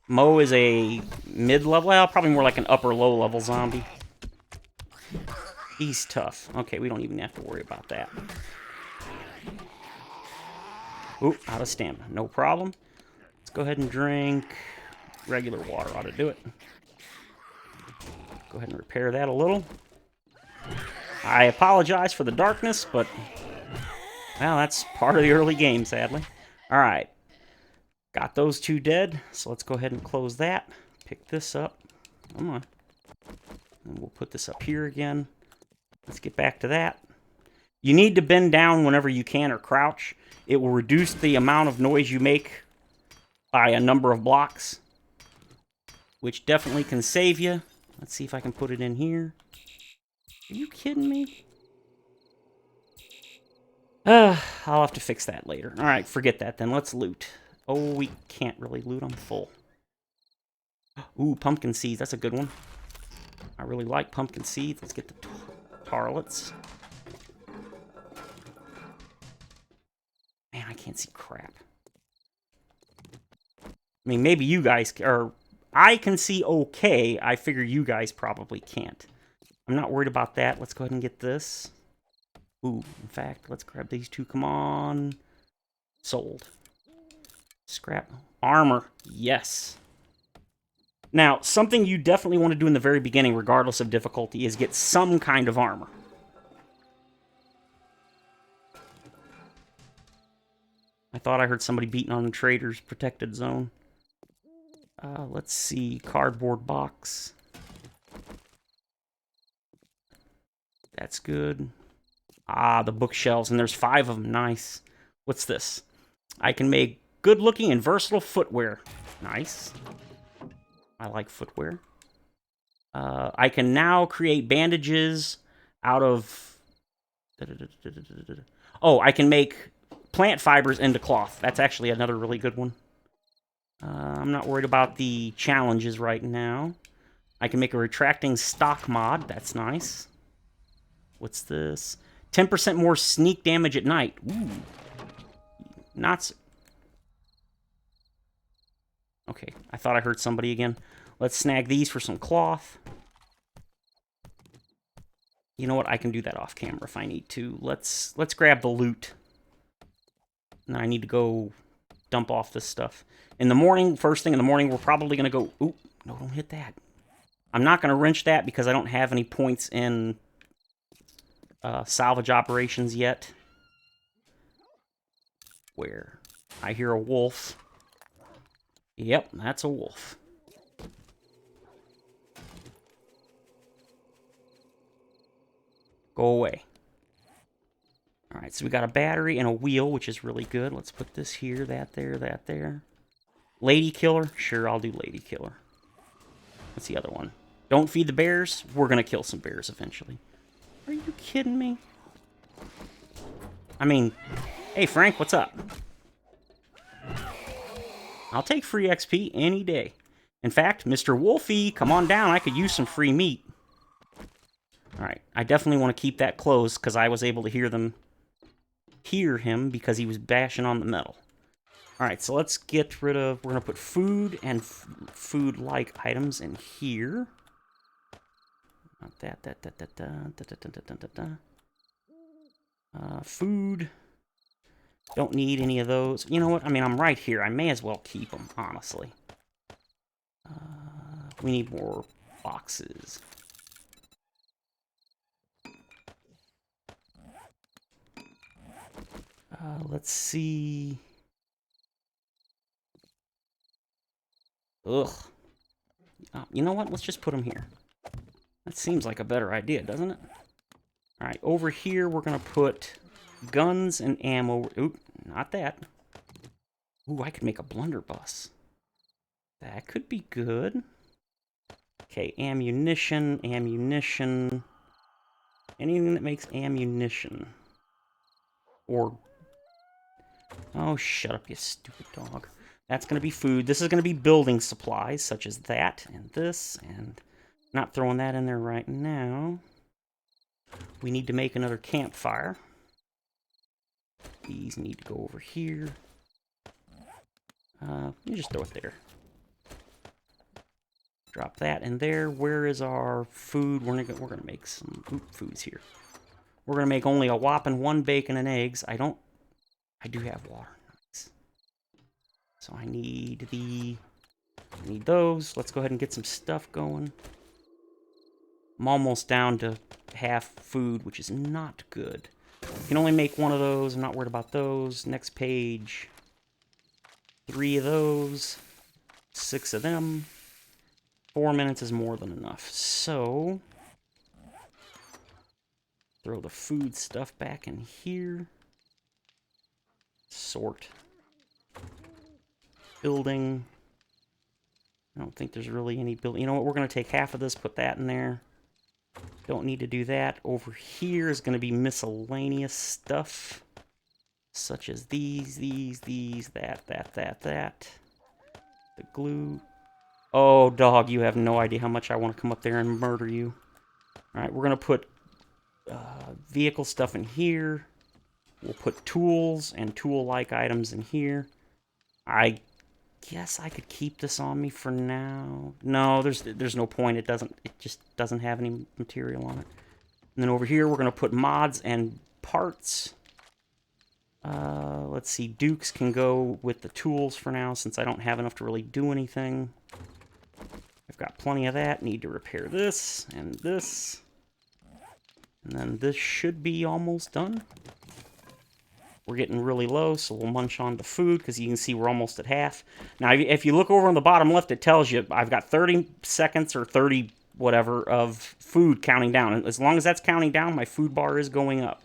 Mo is a mid-level, well, probably more like an upper-low-level zombie. He's tough. Okay, we don't even have to worry about that. Oop, out of stamina. No problem. Let's go ahead and drink regular water. Ought to do it. Go ahead and repair that a little. I apologize for the darkness, but, well, that's part of the early game, sadly. Alright. Got those two dead, so let's go ahead and close that. Pick this up. Come on. And we'll put this up here again. Let's get back to that. You need to bend down whenever you can or crouch. It will reduce the amount of noise you make by a number of blocks, which definitely can save you. Let's see if I can put it in here. Are you kidding me? I'll have to fix that later. Alright, forget that then. Let's loot. Oh, we can't really loot. I'm full. Ooh, pumpkin seeds. That's a good one. I really like pumpkin seeds. Let's get the tarlets. Man, I can't see crap. I mean, maybe you guys... or I can see okay. I figure you guys probably can't. I'm not worried about that. Let's go ahead and get this. Ooh, in fact, let's grab these two. Come on. Sold. Scrap. Armor. Yes. Now, something you definitely want to do in the very beginning, regardless of difficulty, is get some kind of armor. I thought I heard somebody beating on the trader's protected zone. Let's see. Cardboard box. That's good. Ah, the bookshelves, and there's 5 of them. Nice. What's this? I can make good-looking and versatile footwear. Nice. I like footwear. I can now create bandages out of... Oh, I can make plant fibers into cloth. That's actually another really good one. I'm not worried about the challenges right now. I can make a retracting stock mod. That's nice. What's this? 10% more sneak damage at night. Ooh. Not so... Okay, I thought I heard somebody again. Let's snag these for some cloth. You know what? I can do that off camera if I need to. Let's grab the loot. Now I need to go dump off this stuff. In the morning, first thing in the morning, we're probably going to go... Ooh, no, don't hit that. I'm not going to wrench that because I don't have any points in salvage operations yet. Where? I hear a wolf. Yep, that's a wolf. Go away. Alright, so we got a battery and a wheel, which is really good. Let's put this here, that there, that there. Lady killer? Sure, I'll do lady killer. What's the other one? Don't feed the bears? We're gonna kill some bears eventually. Are you kidding me? I mean, hey Frank, what's up? I'll take free XP any day. In fact, Mr. Wolfie, come on down. I could use some free meat. Alright, I definitely want to keep that closed because I was able to hear him because he was bashing on the metal. Alright, so let's get rid of... We're going to put food and food-like items in here. Not that. Food. Don't need any of those. You know what? I mean, I'm right here. I may as well keep them, honestly. We need more boxes. Let's see. Ugh. You know what? Let's just put them here. That seems like a better idea, doesn't it? Alright, over here we're going to put guns and ammo. Oop, not that. Ooh, I could make a blunderbuss. That could be good. Okay, ammunition, ammunition. Anything that makes ammunition. Or... Oh, shut up, you stupid dog. That's going to be food. This is going to be building supplies, such as that, and this, and... Not throwing that in there right now. We need to make another campfire. These need to go over here. You just throw it there. Drop that in there. Where is our food? We're gonna make some foods here. We're gonna make only a whopping 1 bacon and eggs. I do have water. Nice. So I need those. Let's go ahead and get some stuff going. I'm almost down to half food, which is not good. You can only make 1 of those. I'm not worried about those. Next page. 3 of those. 6 of them. 4 minutes is more than enough. So, throw the food stuff back in here. Sort. Building. I don't think there's really any building. You know what? We're going to take half of this, put that in there. Don't need to do that. Over here is going to be miscellaneous stuff. Such as these, that. The glue. Oh, dog, you have no idea how much I want to come up there and murder you. Alright, we're going to put vehicle stuff in here. We'll put tools and tool-like items in here. I guess I could keep this on me for now. No, there's no point. It just doesn't have any material on it. And then over here, we're going to put mods and parts. Let's see. Dukes can go with the tools for now, since I don't have enough to really do anything. I've got plenty of that. Need to repair this and this. And then this should be almost done. We're getting really low, so we'll munch on the food, because you can see we're almost at half. Now, if you look over on the bottom left, it tells you I've got 30 seconds or 30 whatever of food counting down. And as long as that's counting down, my food bar is going up.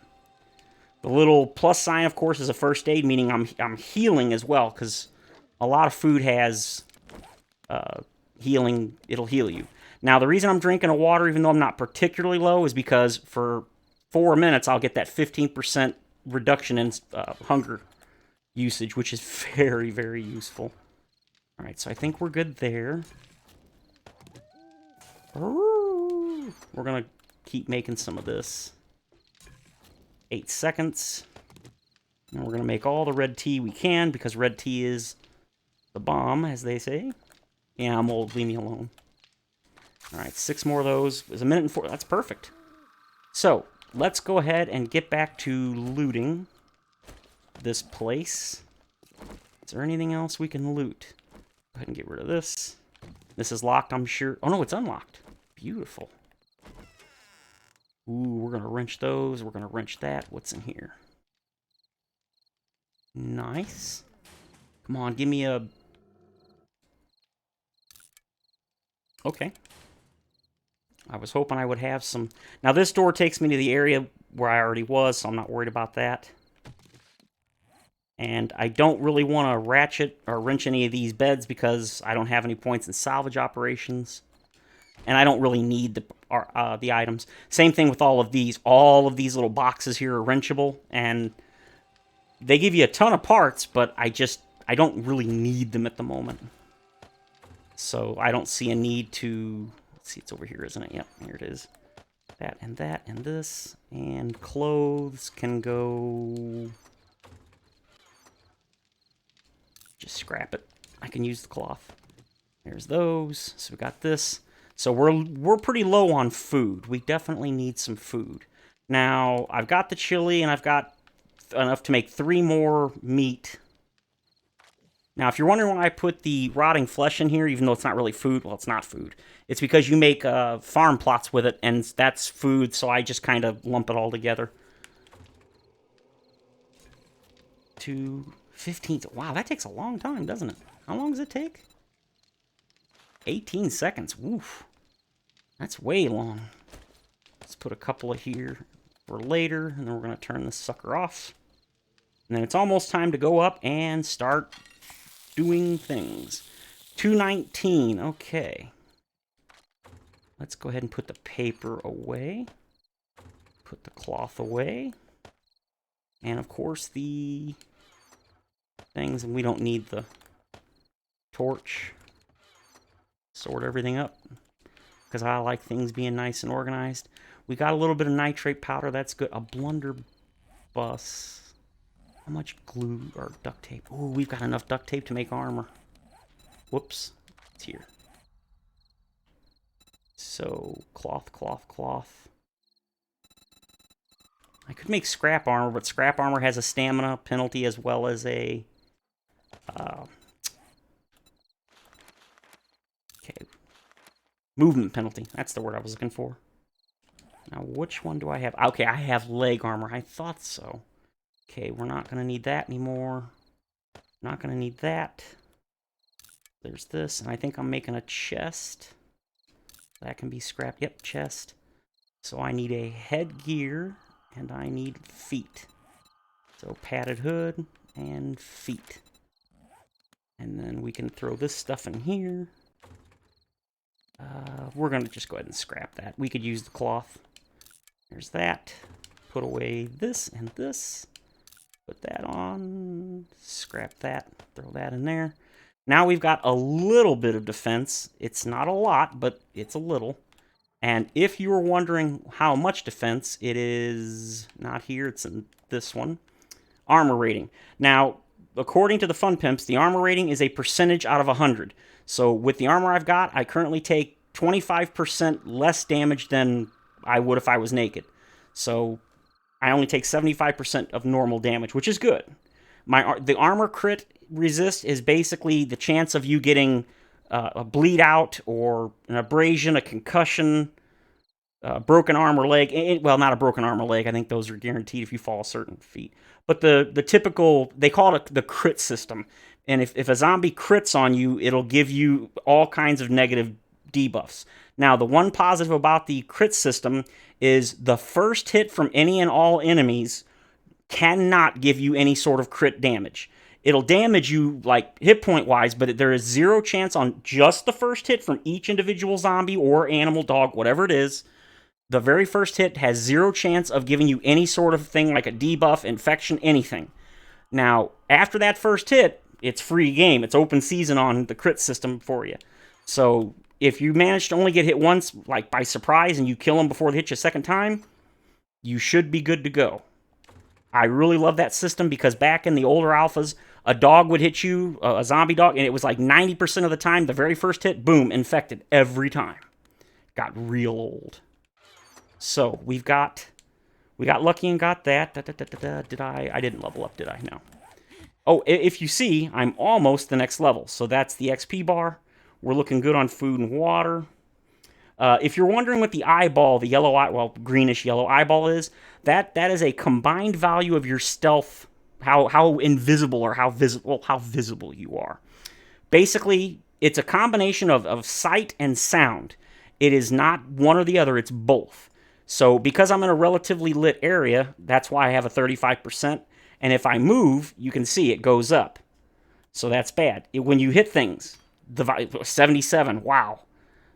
The little plus sign, of course, is a first aid, meaning I'm healing as well, because a lot of food has healing. It'll heal you. Now, the reason I'm drinking a water, even though I'm not particularly low, is because for 4 minutes, I'll get that 15% reduction in hunger usage, which is very, very useful. Alright, so I think we're good there. We're going to keep making some of this. 8 seconds. And we're going to make all the red tea we can, because red tea is the bomb, as they say. Yeah, I'm old. Leave me alone. Alright, 6 more of those. It was 1 minute and 4. That's perfect. So, let's go ahead and get back to looting this place. Is there anything else we can loot? Go ahead and get rid of this. This is locked, I'm sure. Oh, no, it's unlocked. Beautiful. Ooh, we're going to wrench those. We're going to wrench that. What's in here? Nice. Come on, give me a... Okay. I was hoping I would have some... Now, this door takes me to the area where I already was, so I'm not worried about that. And I don't really want to ratchet or wrench any of these beds because I don't have any points in salvage operations. And I don't really need the items. Same thing with all of these. All of these little boxes here are wrenchable, and they give you a ton of parts, but I don't really need them at the moment. So I don't see a need to... Let's see, it's over here, isn't it? Yep, here it is. That, and this. And clothes can go... Just scrap it. I can use the cloth. There's those. So we got this. So we're pretty low on food. We definitely need some food. Now, I've got the chili, and I've got enough to make 3 more meat. Now, if you're wondering why I put the rotting flesh in here, even though it's not really food, well, it's not food. It's because you make farm plots with it, and that's food, so I just kind of lump it all together. to 15th. Wow, that takes a long time, doesn't it? How long does it take? 18 seconds. Woof. That's way long. Let's put a couple of here for later, and then we're going to turn this sucker off. And then it's almost time to go up and start doing things. 219. Okay. Let's go ahead and put the paper away. Put the cloth away. And, of course, the things. And we don't need the torch. Sort everything up. Because I like things being nice and organized. We got a little bit of nitrate powder. That's good. A blunderbuss. How much glue or duct tape? Ooh, we've got enough duct tape to make armor. Whoops. It's here. So, cloth, cloth, cloth. I could make scrap armor, but scrap armor has a stamina penalty as well as a... okay. Movement penalty. That's the word I was looking for. Now, which one do I have? Okay, I have leg armor. I thought so. Okay, we're not going to need that anymore. Not going to need that. There's this, and I think I'm making a chest. That can be scrapped. Yep, chest. So I need a headgear, and I need feet. So padded hood and feet. And then we can throw this stuff in here. We're going to just go ahead and scrap that. We could use the cloth. There's that. Put away this and this. Put that on. Scrap that. Throw that in there. Now we've got a little bit of defense. It's not a lot, but it's a little. And if you were wondering how much defense, it is not here. It's in this one. Armor rating. Now, according to the Fun Pimps, the armor rating is a percentage out of 100. So with the armor I've got, I currently take 25% less damage than I would if I was naked. So I only take 75% of normal damage, which is good. The armor crit resist is basically the chance of you getting a bleed out or an abrasion, a concussion, broken arm or leg. Well, not a broken arm or leg. I think those are guaranteed if you fall a certain feat. But the typical, they call it the crit system. And if a zombie crits on you, it'll give you all kinds of negative debuffs. Now, the one positive about the crit system is the first hit from any and all enemies cannot give you any sort of crit damage. It'll damage you, like, hit point wise, but there is 0 chance on just the first hit from each individual zombie or animal, dog, whatever it is. The very first hit has 0 chance of giving you any sort of thing like a debuff, infection, anything. Now, after that first hit, it's free game. It's open season on the crit system for you. So if you manage to only get hit once, like by surprise, and you kill them before they hit you a second time, you should be good to go. I really love that system because back in the older alphas, a dog would hit you, a zombie dog, and it was like 90% of the time, the very first hit, boom, infected every time. Got real old. So we got lucky and got that. Did I didn't level up, did I? No. Oh, if you see, I'm almost the next level. So that's the XP bar. We're looking good on food and water. If you're wondering what the eyeball, the yellow eye, well, greenish yellow eyeball is, that is a combined value of your stealth, how invisible or how visible you are. Basically, it's a combination of sight and sound. It is not one or the other, it's both. So because I'm in a relatively lit area, that's why I have a 35%. And if I move, you can see it goes up. So that's bad. When you hit things, the 77, wow.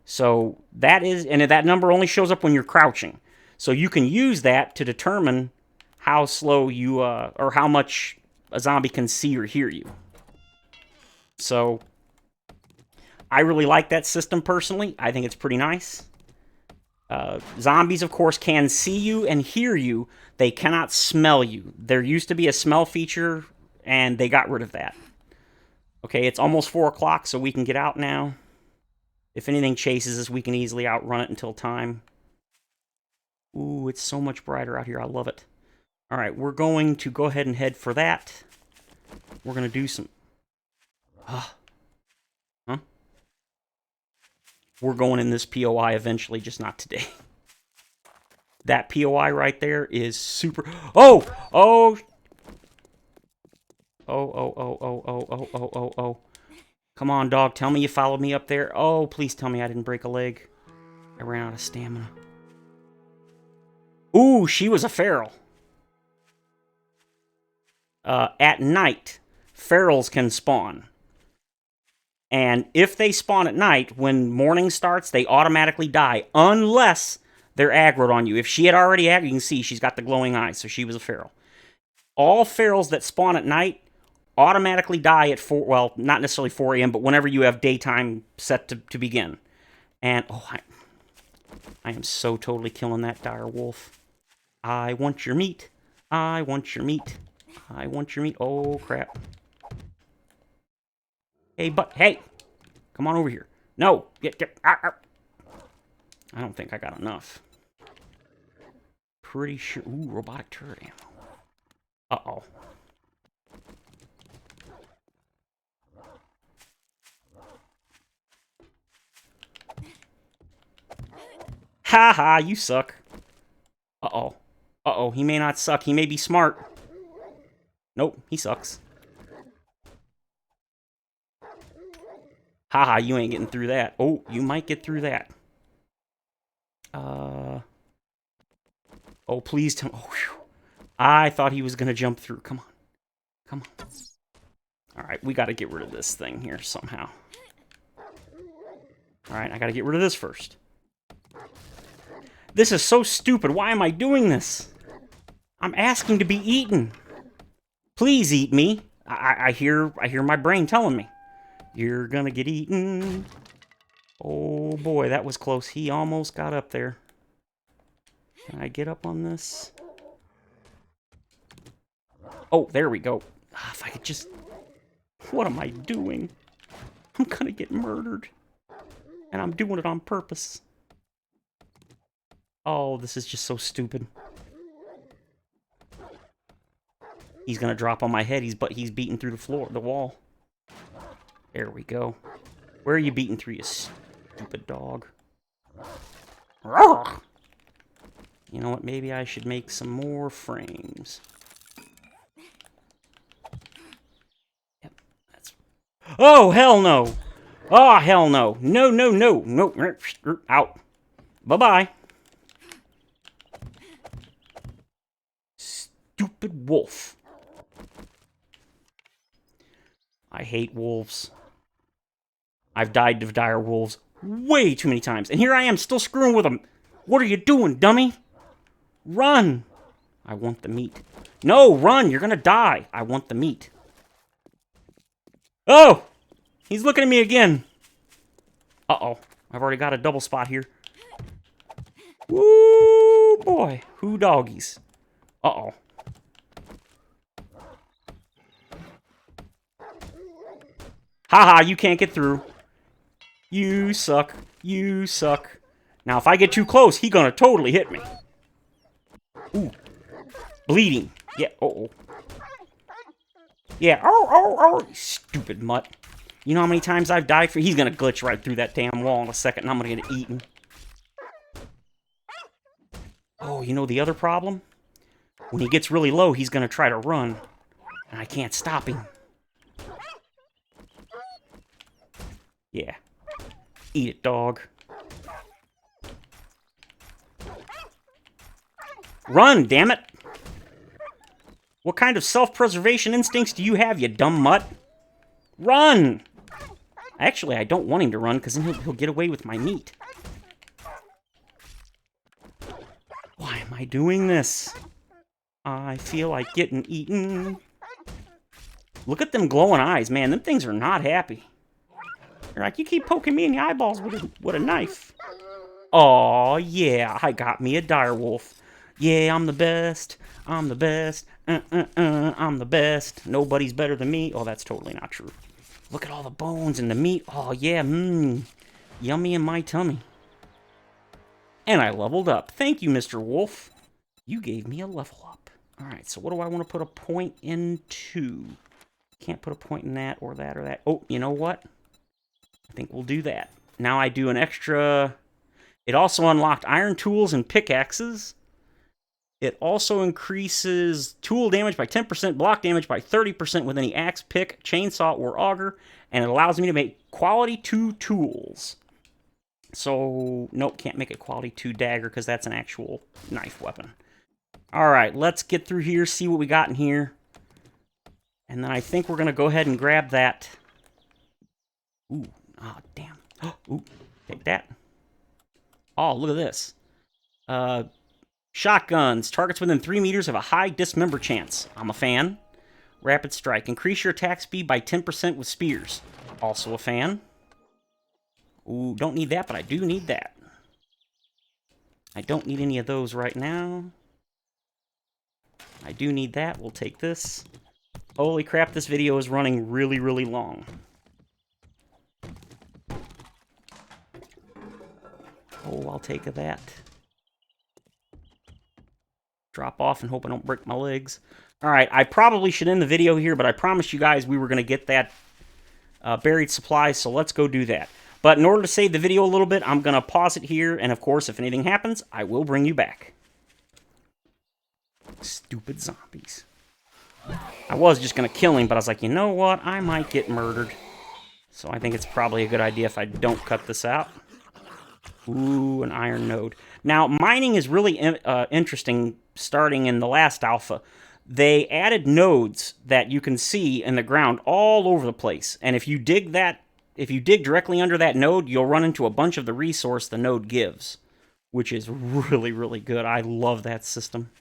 So that is, and that number only shows up when you're crouching. So you can use that to determine how slow you, or how much a zombie can see or hear you. So I really like that system personally. I think it's pretty nice. Zombies, of course, can see you and hear you. They cannot smell you. There used to be a smell feature, and they got rid of that. Okay, it's almost 4 o'clock, so we can get out now. If anything chases us, we can easily outrun it until time. Ooh, it's so much brighter out here. I love it. All right, we're going to go ahead and head for that. We're going to do some... Huh? We're going in this POI eventually, just not today. That POI right there is super... Oh! Oh. Come on, dog. Tell me you followed me up there. Oh, please tell me I didn't break a leg. I ran out of stamina. Ooh, she was a feral. At night, ferals can spawn. And if they spawn at night, when morning starts, they automatically die. Unless they're aggroed on you. If she had already aggroed, you can see she's got the glowing eyes, so she was a feral. All ferals that spawn at night automatically die at 4, well, not necessarily 4 a.m., but whenever you have daytime set to begin. And, oh, I am so totally killing that dire wolf. I want your meat. I want your meat. I want your meat. Oh, crap. Hey, hey! Come on over here. No! Get. I don't think I got enough. Pretty sure. Ooh, robotic turret ammo. Uh-oh. Ha, you suck. Uh-oh. Uh-oh, he may not suck. He may be smart. Nope, he sucks. Haha, you ain't getting through that. Oh, you might get through that. Oh, please tell me. Oh, whew. I thought he was going to jump through. Come on. Come on. Alright, we got to get rid of this thing here somehow. Alright, I got to get rid of this first. This is so stupid. Why am I doing this? I'm asking to be eaten. Please eat me. I hear my brain telling me. You're gonna get eaten. Oh boy, that was close. He almost got up there. Can I get up on this? Oh, there we go. If I could just... What am I doing? I'm gonna get murdered. And I'm doing it on purpose. Oh, this is just so stupid. He's gonna drop on my head. He's beating through the wall. There we go. Where are you beating through, you stupid dog? You know what? Maybe I should make some more frames. Yep, that's... Oh, hell no! Oh, hell no! No! Out! Bye-bye! Stupid wolf. I hate wolves. I've died to dire wolves way too many times. And here I am, still screwing with them. What are you doing, dummy? Run! I want the meat. No, run! You're gonna die. I want the meat. Oh! He's looking at me again. Uh-oh. I've already got a double spot here. Woo, boy. Who doggies? Uh-oh. Haha, you can't get through. You suck. You suck. Now, if I get too close, he's gonna totally hit me. Ooh. Bleeding. Yeah, uh-oh. Yeah, oh, stupid mutt. You know how many times I've died for... He's gonna glitch right through that damn wall in a second, and I'm gonna get eaten. Oh, you know the other problem? When he gets really low, he's gonna try to run. And I can't stop him. Yeah. Eat it, dog. Run, damn it! What kind of self-preservation instincts do you have, you dumb mutt? Run! Actually, I don't want him to run, because then he'll get away with my meat. Why am I doing this? I feel like getting eaten. Look at them glowing eyes, man. Them things are not happy. They're like, you keep poking me in the eyeballs with a knife. Aw, yeah, I got me a direwolf. Yeah, I'm the best. I'm the best. I'm the best. Nobody's better than me. Oh, that's totally not true. Look at all the bones and the meat. Oh, yeah, yummy in my tummy. And I leveled up. Thank you, Mr. Wolf. You gave me a level up. All right, so what do I want to put a point into? Can't put a point in that or that or that. Oh, you know what? I think we'll do that. Now I do an extra... It also unlocked iron tools and pickaxes. It also increases tool damage by 10%, block damage by 30% with any axe, pick, chainsaw, or auger, and it allows me to make quality 2 tools. So, nope, can't make a quality 2 dagger because that's an actual knife weapon. Alright, let's get through here, see what we got in here. And then I think we're going to go ahead and grab that. Ooh, oh, damn. Ooh, take that. Oh, look at this. Shotguns. Targets within 3 meters have a high dismember chance. I'm a fan. Rapid strike. Increase your attack speed by 10% with spears. Also a fan. Ooh, don't need that, but I do need that. I don't need any of those right now. I do need that. We'll take this. Holy crap, this video is running really, really long. Oh, I'll take that. Drop off and hope I don't break my legs. Alright, I probably should end the video here, but I promised you guys we were going to get that buried supplies, so let's go do that. But in order to save the video a little bit, I'm going to pause it here, and of course, if anything happens, I will bring you back. Stupid zombies. I was just going to kill him, but I was like, you know what? I might get murdered. So I think it's probably a good idea if I don't cut this out. Ooh, an iron node. Now, mining is really interesting starting in the last alpha. They added nodes that you can see in the ground all over the place. And if you dig directly under that node, you'll run into a bunch of the resource the node gives, which is really, really good. I love that system.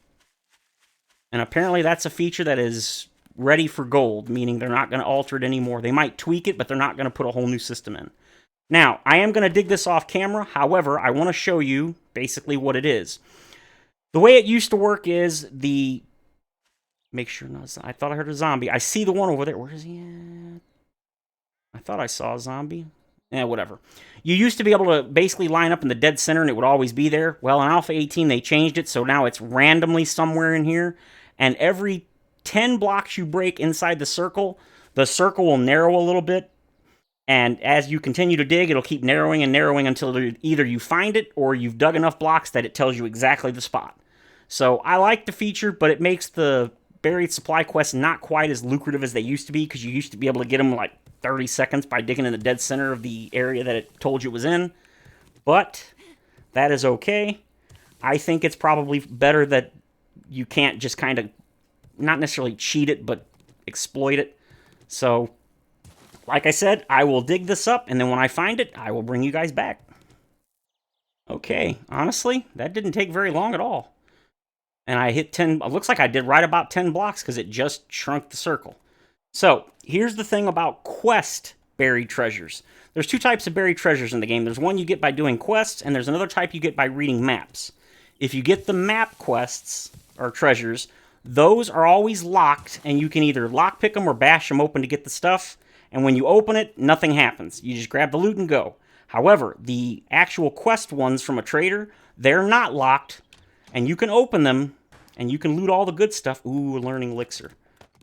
And apparently that's a feature that is ready for gold, meaning they're not going to alter it anymore. They might tweak it, but they're not going to put a whole new system in. Now, I am going to dig this off camera. However, I want to show you basically what it is. The way it used to work is the... Make sure not... I thought I heard a zombie. I see the one over there. Where is he at? I thought I saw a zombie. Eh, whatever. You used to be able to basically line up in the dead center and it would always be there. Well, in Alpha 18, they changed it, so now it's randomly somewhere in here. And every 10 blocks you break inside the circle will narrow a little bit. And as you continue to dig, it'll keep narrowing and narrowing until either you find it or you've dug enough blocks that it tells you exactly the spot. So I like the feature, but it makes the buried supply quests not quite as lucrative as they used to be, because you used to be able to get them in like 30 seconds by digging in the dead center of the area that it told you it was in. But that is okay. I think it's probably better that you can't just kind of, not necessarily cheat it, but exploit it. So... like I said, I will dig this up, and then when I find it, I will bring you guys back. Okay, honestly, that didn't take very long at all. And I hit 10, it looks like I did right about 10 blocks because it just shrunk the circle. So, here's the thing about quest buried treasures. There's 2 types of buried treasures in the game. There's one you get by doing quests, and there's another type you get by reading maps. If you get the map quests, or treasures, those are always locked, and you can either lockpick them or bash them open to get the stuff. And when you open it, nothing happens. You just grab the loot and go. However, the actual quest ones from a trader, they're not locked, and you can open them, and you can loot all the good stuff. Ooh, a learning elixir.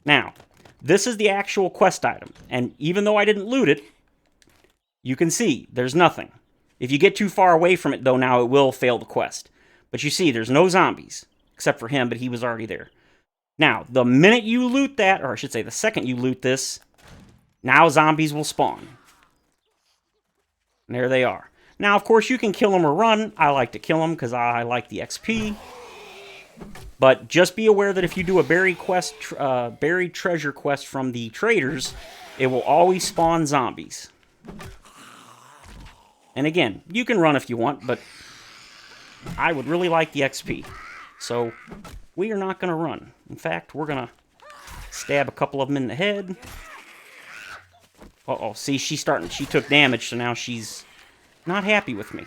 Now, this is the actual quest item, and even though I didn't loot it, you can see there's nothing. If you get too far away from it, though, now it will fail the quest. But you see, there's no zombies, except for him, but he was already there. Now, the minute you loot that, or I should say the second you loot this, now zombies will spawn. And there they are. Now, of course, you can kill them or run. I like to kill them because I like the XP. But just be aware that if you do a buried treasure quest from the traders, it will always spawn zombies. And again, you can run if you want, but I would really like the XP. So, we are not going to run. In fact, we're going to stab a couple of them in the head. Uh-oh, see, she took damage, so now she's not happy with me.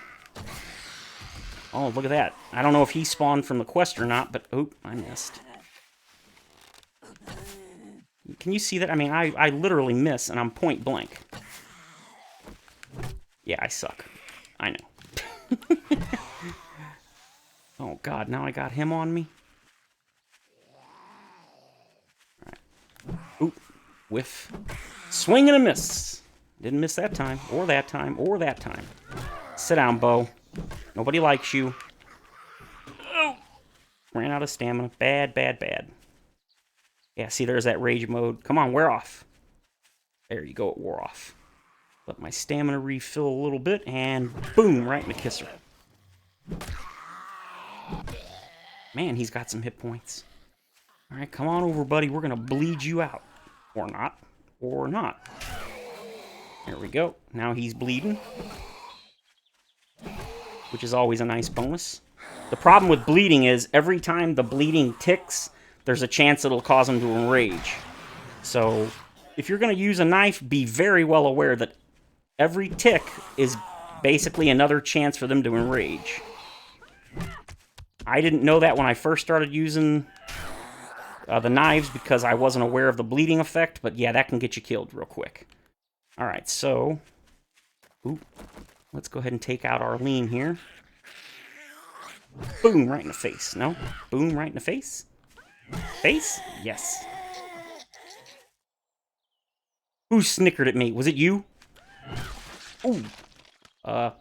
Oh, look at that. I don't know if he spawned from the quest or not, but, oop, I missed. Can you see that? I mean, I literally miss, and I'm point blank. Yeah, I suck. I know. Oh, God, now I got him on me. Alright. Oop, whiff. Swing and a miss. Didn't miss that time, or that time, or that time. Sit down, Bo. Nobody likes you. Oh. Ran out of stamina. Bad, bad, bad. Yeah, see, there's that rage mode. Come on, wear off. There you go, it wore off. Let my stamina refill a little bit, and boom, right in the kisser. Man, he's got some hit points. All right, come on over, buddy. We're going to bleed you out. Or not. Or not. There we go. Now he's bleeding. Which is always a nice bonus. The problem with bleeding is every time the bleeding ticks, there's a chance it'll cause him to enrage. So, if you're going to use a knife, be very well aware that every tick is basically another chance for them to enrage. I didn't know that when I first started using the knives because I wasn't aware of the bleeding effect, but yeah, that can get you killed real quick. Alright, so... Ooh, let's go ahead and take out Arlene here. Boom, right in the face. No? Boom, right in the face? Face? Yes. Who snickered at me? Was it you? Ooh. Well,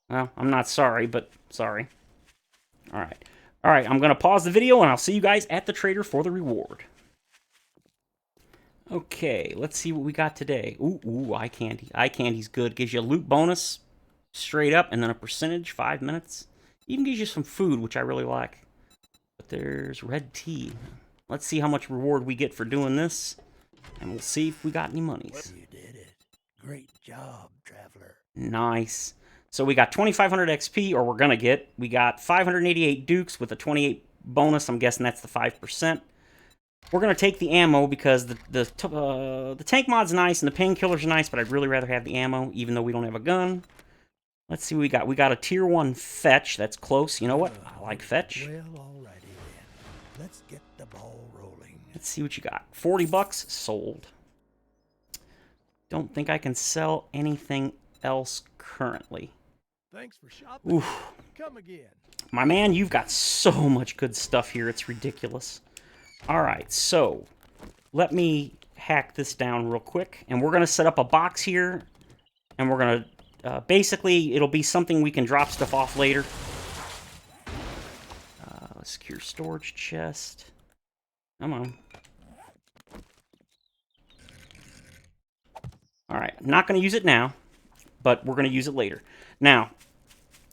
I'm not sorry, but sorry. Alright. Alright, I'm going to pause the video, and I'll see you guys at the trader for the reward. Okay, let's see what we got today. Ooh, eye candy. Eye candy's good. Gives you a loot bonus, straight up, and then a percentage, 5 minutes. Even gives you some food, which I really like. But there's red tea. Let's see how much reward we get for doing this, and we'll see if we got any monies. You did it. Great job, traveler. Nice. So we got 2,500 XP, or we're going to get. We got 588 dukes with a 28 bonus. I'm guessing that's the 5%. We're going to take the ammo because the tank mod's nice and the painkillers are nice, but I'd really rather have the ammo, even though we don't have a gun. Let's see what we got. We got a tier 1 fetch. That's close. You know what? I like fetch. Well, alrighty then. Let's get the ball rolling. Let's see what you got. 40 bucks sold. Don't think I can sell anything else currently. Thanks for shopping. Oof. Come again. My man, you've got so much good stuff here. It's ridiculous. Alright, so let me hack this down real quick. And we're going to set up a box here. And we're going to, basically, it'll be something we can drop stuff off later. Secure storage chest. Come on. Alright, not going to use it now. But we're going to use it later. Now,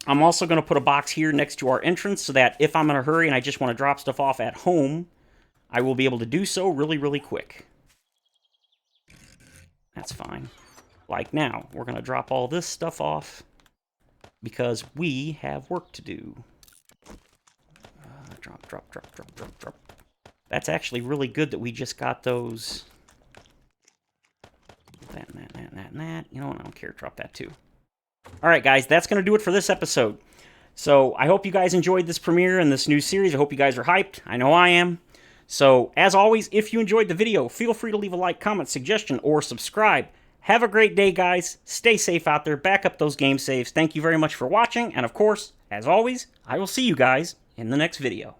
I'm also going to put a box here next to our entrance so that if I'm in a hurry and I just want to drop stuff off at home, I will be able to do so really, really quick. That's fine. Like now, we're going to drop all this stuff off because we have work to do. Drop, drop, drop, drop, drop, drop. That's actually really good that we just got those. That, and that, and that, and that, and that. You know what? I don't care. Drop that too. Alright, guys. That's going to do it for this episode. So, I hope you guys enjoyed this premiere and this new series. I hope you guys are hyped. I know I am. So, as always, if you enjoyed the video, feel free to leave a like, comment, suggestion, or subscribe. Have a great day, guys. Stay safe out there. Back up those game saves. Thank you very much for watching. And, of course, as always, I will see you guys in the next video.